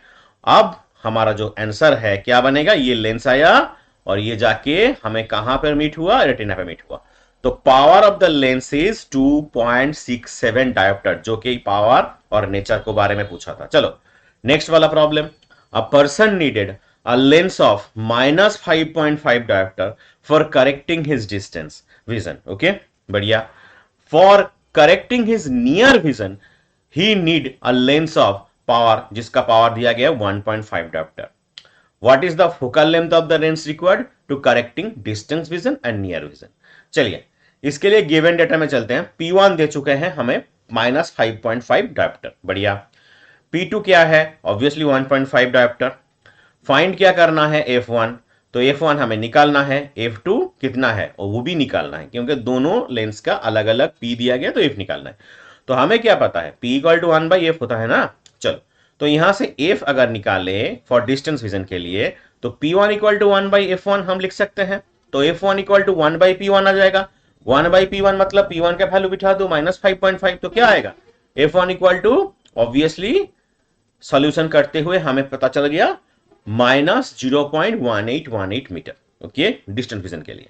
अब हमारा जो आंसर है क्या बनेगा, ये लेंस आया और ये जाके हमें कहां पर मीट हुआ, रेटिना पे मीट हुआ। तो power of the lens is 2.67 dioptre, जो कि पावर और नेचर को बारे में पूछा था। चलो नेक्स्ट वाला problem, a person needed a lens of -5.5 dioptre for correcting his distance vision. Okay, बढ़िया। For correcting his near vision he need a lens of power, जिसका पावर दिया गया 1.5 dioptre. What is the focal length of the lens required to correcting distance vision and near vision? चलिए, इसके लिए given data में चलते हैं। P1 दे चुके हैं हमें -5.5 डायोप्टर, बढ़िया। P2 क्या है, ऑब्वियसली 1.5 डायोप्टर। फाइंड क्या करना है, F1, तो F1 हमें निकालना है, F2 कितना है और वो भी निकालना है, क्योंकि दोनों लेंस का अलग अलग P दिया गया, तो F निकालना है। तो हमें क्या पता है, P = 1/f होता है ना। चलो, तो यहां से f अगर निकाले फॉर डिस्टेंस विजन के लिए, तो P1 = 1/f1 हम लिख सकते हैं। तो F1 = 1/P1 आ जाएगा। 1/P1 मतलब P1 का वैल्यू बिठा दो -5.5, तो क्या आएगा, F1 = ऑब्वियसली सॉल्यूशन करते हुए हमें पता चल गया -0.1818 मीटर। ओके, डिस्टेंस विजन के लिए।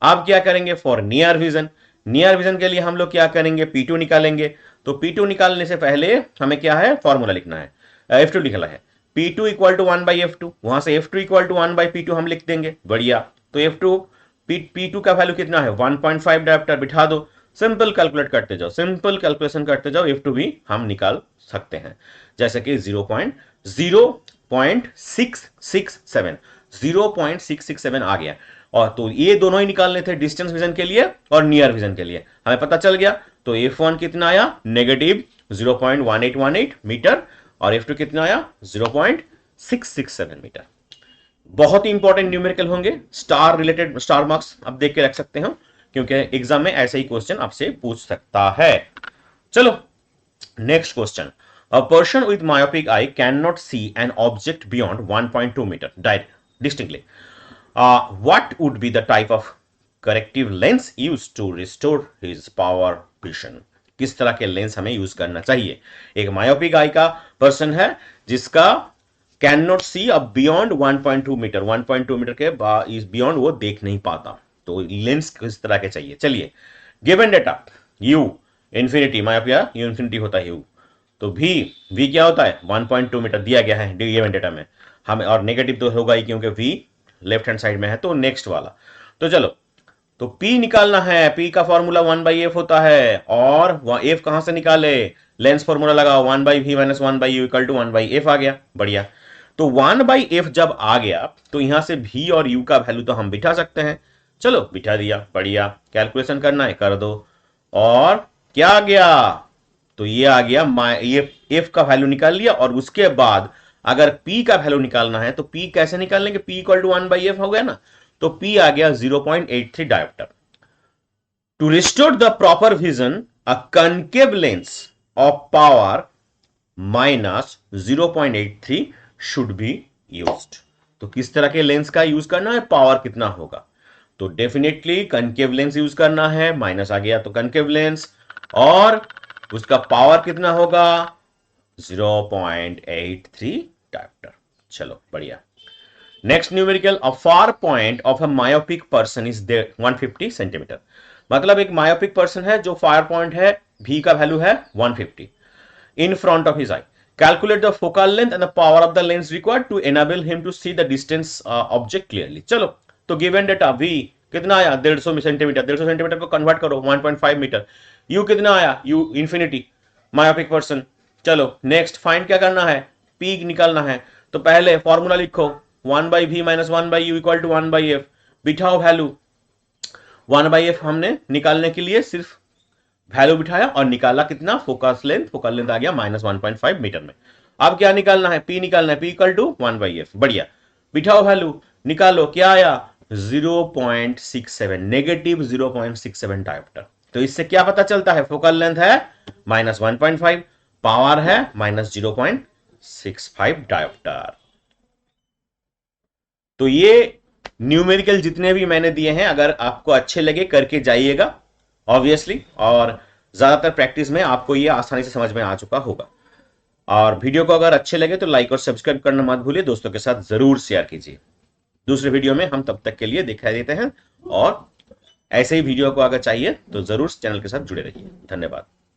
अब क्या करेंगे for near vision, near vision के लिए हम लोग क्या करेंगे, P2 निकालेंगे। तो P2 निकालने से पहले हमें क्या है, फॉर्मूला लिखना है, F2 निकला है, P2 = 1/f2, वहां से F2 = 1/P2 हम लिख देंगे, बढ़िया। तो F2 P2 का वैल्यू कितना है, 1.5 डायोप्टर, बिठा दो, सिंपल कैलकुलेट करते जाओ, सिंपल कैलकुलेशन करते जाओ, F2 भी हम निकाल सकते हैं, जैसे कि 0.667 आ गया। और तो ये दोनों ही निकालने थे डिस्टेंस विजन के लिए और नियर विजन के लिए, हमें पता चल गया। तो F1 कितना आया, -0.1818 मीटर, और F2 कितना आया, 0.667 मीटर। बहुत ही इंपॉर्टेंट न्यूमेरिकल होंगे, स्टार रिलेटेड, स्टार मार्क्स आप देख के रख सकते हो, क्योंकि एग्जाम में ऐसे ही क्वेश्चन आपसे पूछ सकता है। चलो next question, a person with myopic eye can not see an object beyond 1.2 metre distinctly, what would be the type of corrective lens use to restore his power vision. किस तरह के लेंस हमें use करना चाहिए। एक myopic eye का person है जिसका कैन नॉट सी अब बियॉन्ड 1.2 मीटर, 1.2 मीटर के बियॉन्ड वो देख नहीं पाता, तो लेंस किस तरह के चाहिए। चलिए, given data you infinity, myopia you infinity होता है यू, तो v क्या होता है 1.2 मीटर दिया गया है गिवन डेटा में हमें, और नेगेटिव तो होगा ही क्योंकि v लेफ्ट हैंड साइड में है। तो नेक्स्ट वाला, तो चलो, तो P निकालना है, P का फॉर्मूला 1/f होता है, और f कहां से निकाले, लेंस फॉर्मूला लगाओ 1/v minus 1/u equal to 1/f आ गया। बढ़िया, तो 1/f जब आ गया तो यहां से v और u का वैल्यू तो हम बिठा सकते हैं, चलो बिठा दिया। बढ़िया, कैलकुलेशन करना है कर दो, और क्या आ गया, तो ये आ गया, ये f का वैल्यू निकाल लिया, और उसके बाद अगर p का वैल्यू निकालना है तो p कैसे निकाल लेंगे, p इक्वल टू 1/f हो गया ना, तो P आ गया 0.83 dioptre. To restore the proper vision a concave lens of power minus 0.83 should be used. तो किस तरह के लेंस का यूज करना है, पावर कितना होगा, तो डेफिनेटली कनकेव लेंस यूज करना है, माइनस आ गया तो कनकेव लेंस, और उसका पावर कितना होगा 0.83 डायोप्टर। चलो बढ़िया। Next numerical, a far point of a myopic person is there 150 centimetre. मतलब एक मायोपिक पर्सन है जो फायर पॉइंट है, v का वैल्यू है 150 in front of his eye. Calculate the focal length and the power of the lens required to enable him to see the distance object clearly. चलो, तो given data v कितना आया 150 centimetre, 150 centimetre को convert करो 1.5 metre, u कितना आया, u infinity, myopic person. चलो next, find क्या करना है, p निकालना है, तो पहले फॉर्मूला लिखो 1/v minus 1/u equal to 1/f, बिठाओ वैल्यू 1/f हमने निकालने के लिए सिर्फ वैल्यू बिठाया और निकाला कितना, फोकस लेंथ, फोकल लेंथ आ गया माइनस 1.5 मीटर में। अब क्या निकालना है, p निकालना है, p इक्वल टू 1/f। बढ़िया, बिठाओ वैल्यू, निकालो, क्या आया 0.67, नेगेटिव 0.67 डायोप्टर। तो इससे क्या पता चलता है, फोकल लेंथ है माइनस 1.5, पावर है माइनस 0.65 डायोप्टर। तो ये न्यूमेरिकल जितने भी मैंने दिए हैं, अगर आपको अच्छे लगे करके जाइएगा ऑब्वियसली, और ज्यादातर प्रैक्टिस में आपको ये आसानी से समझ में आ चुका होगा। और वीडियो को अगर अच्छे लगे तो लाइक और सब्सक्राइब करना मत भूलिए, दोस्तों के साथ जरूर शेयर कीजिए। दूसरे वीडियो में हम तब तक के लिए दिखाई देते हैं, और ऐसे ही वीडियो को अगर चाहिए तो जरूर चैनल के साथ जुड़े रहिए। धन्यवाद।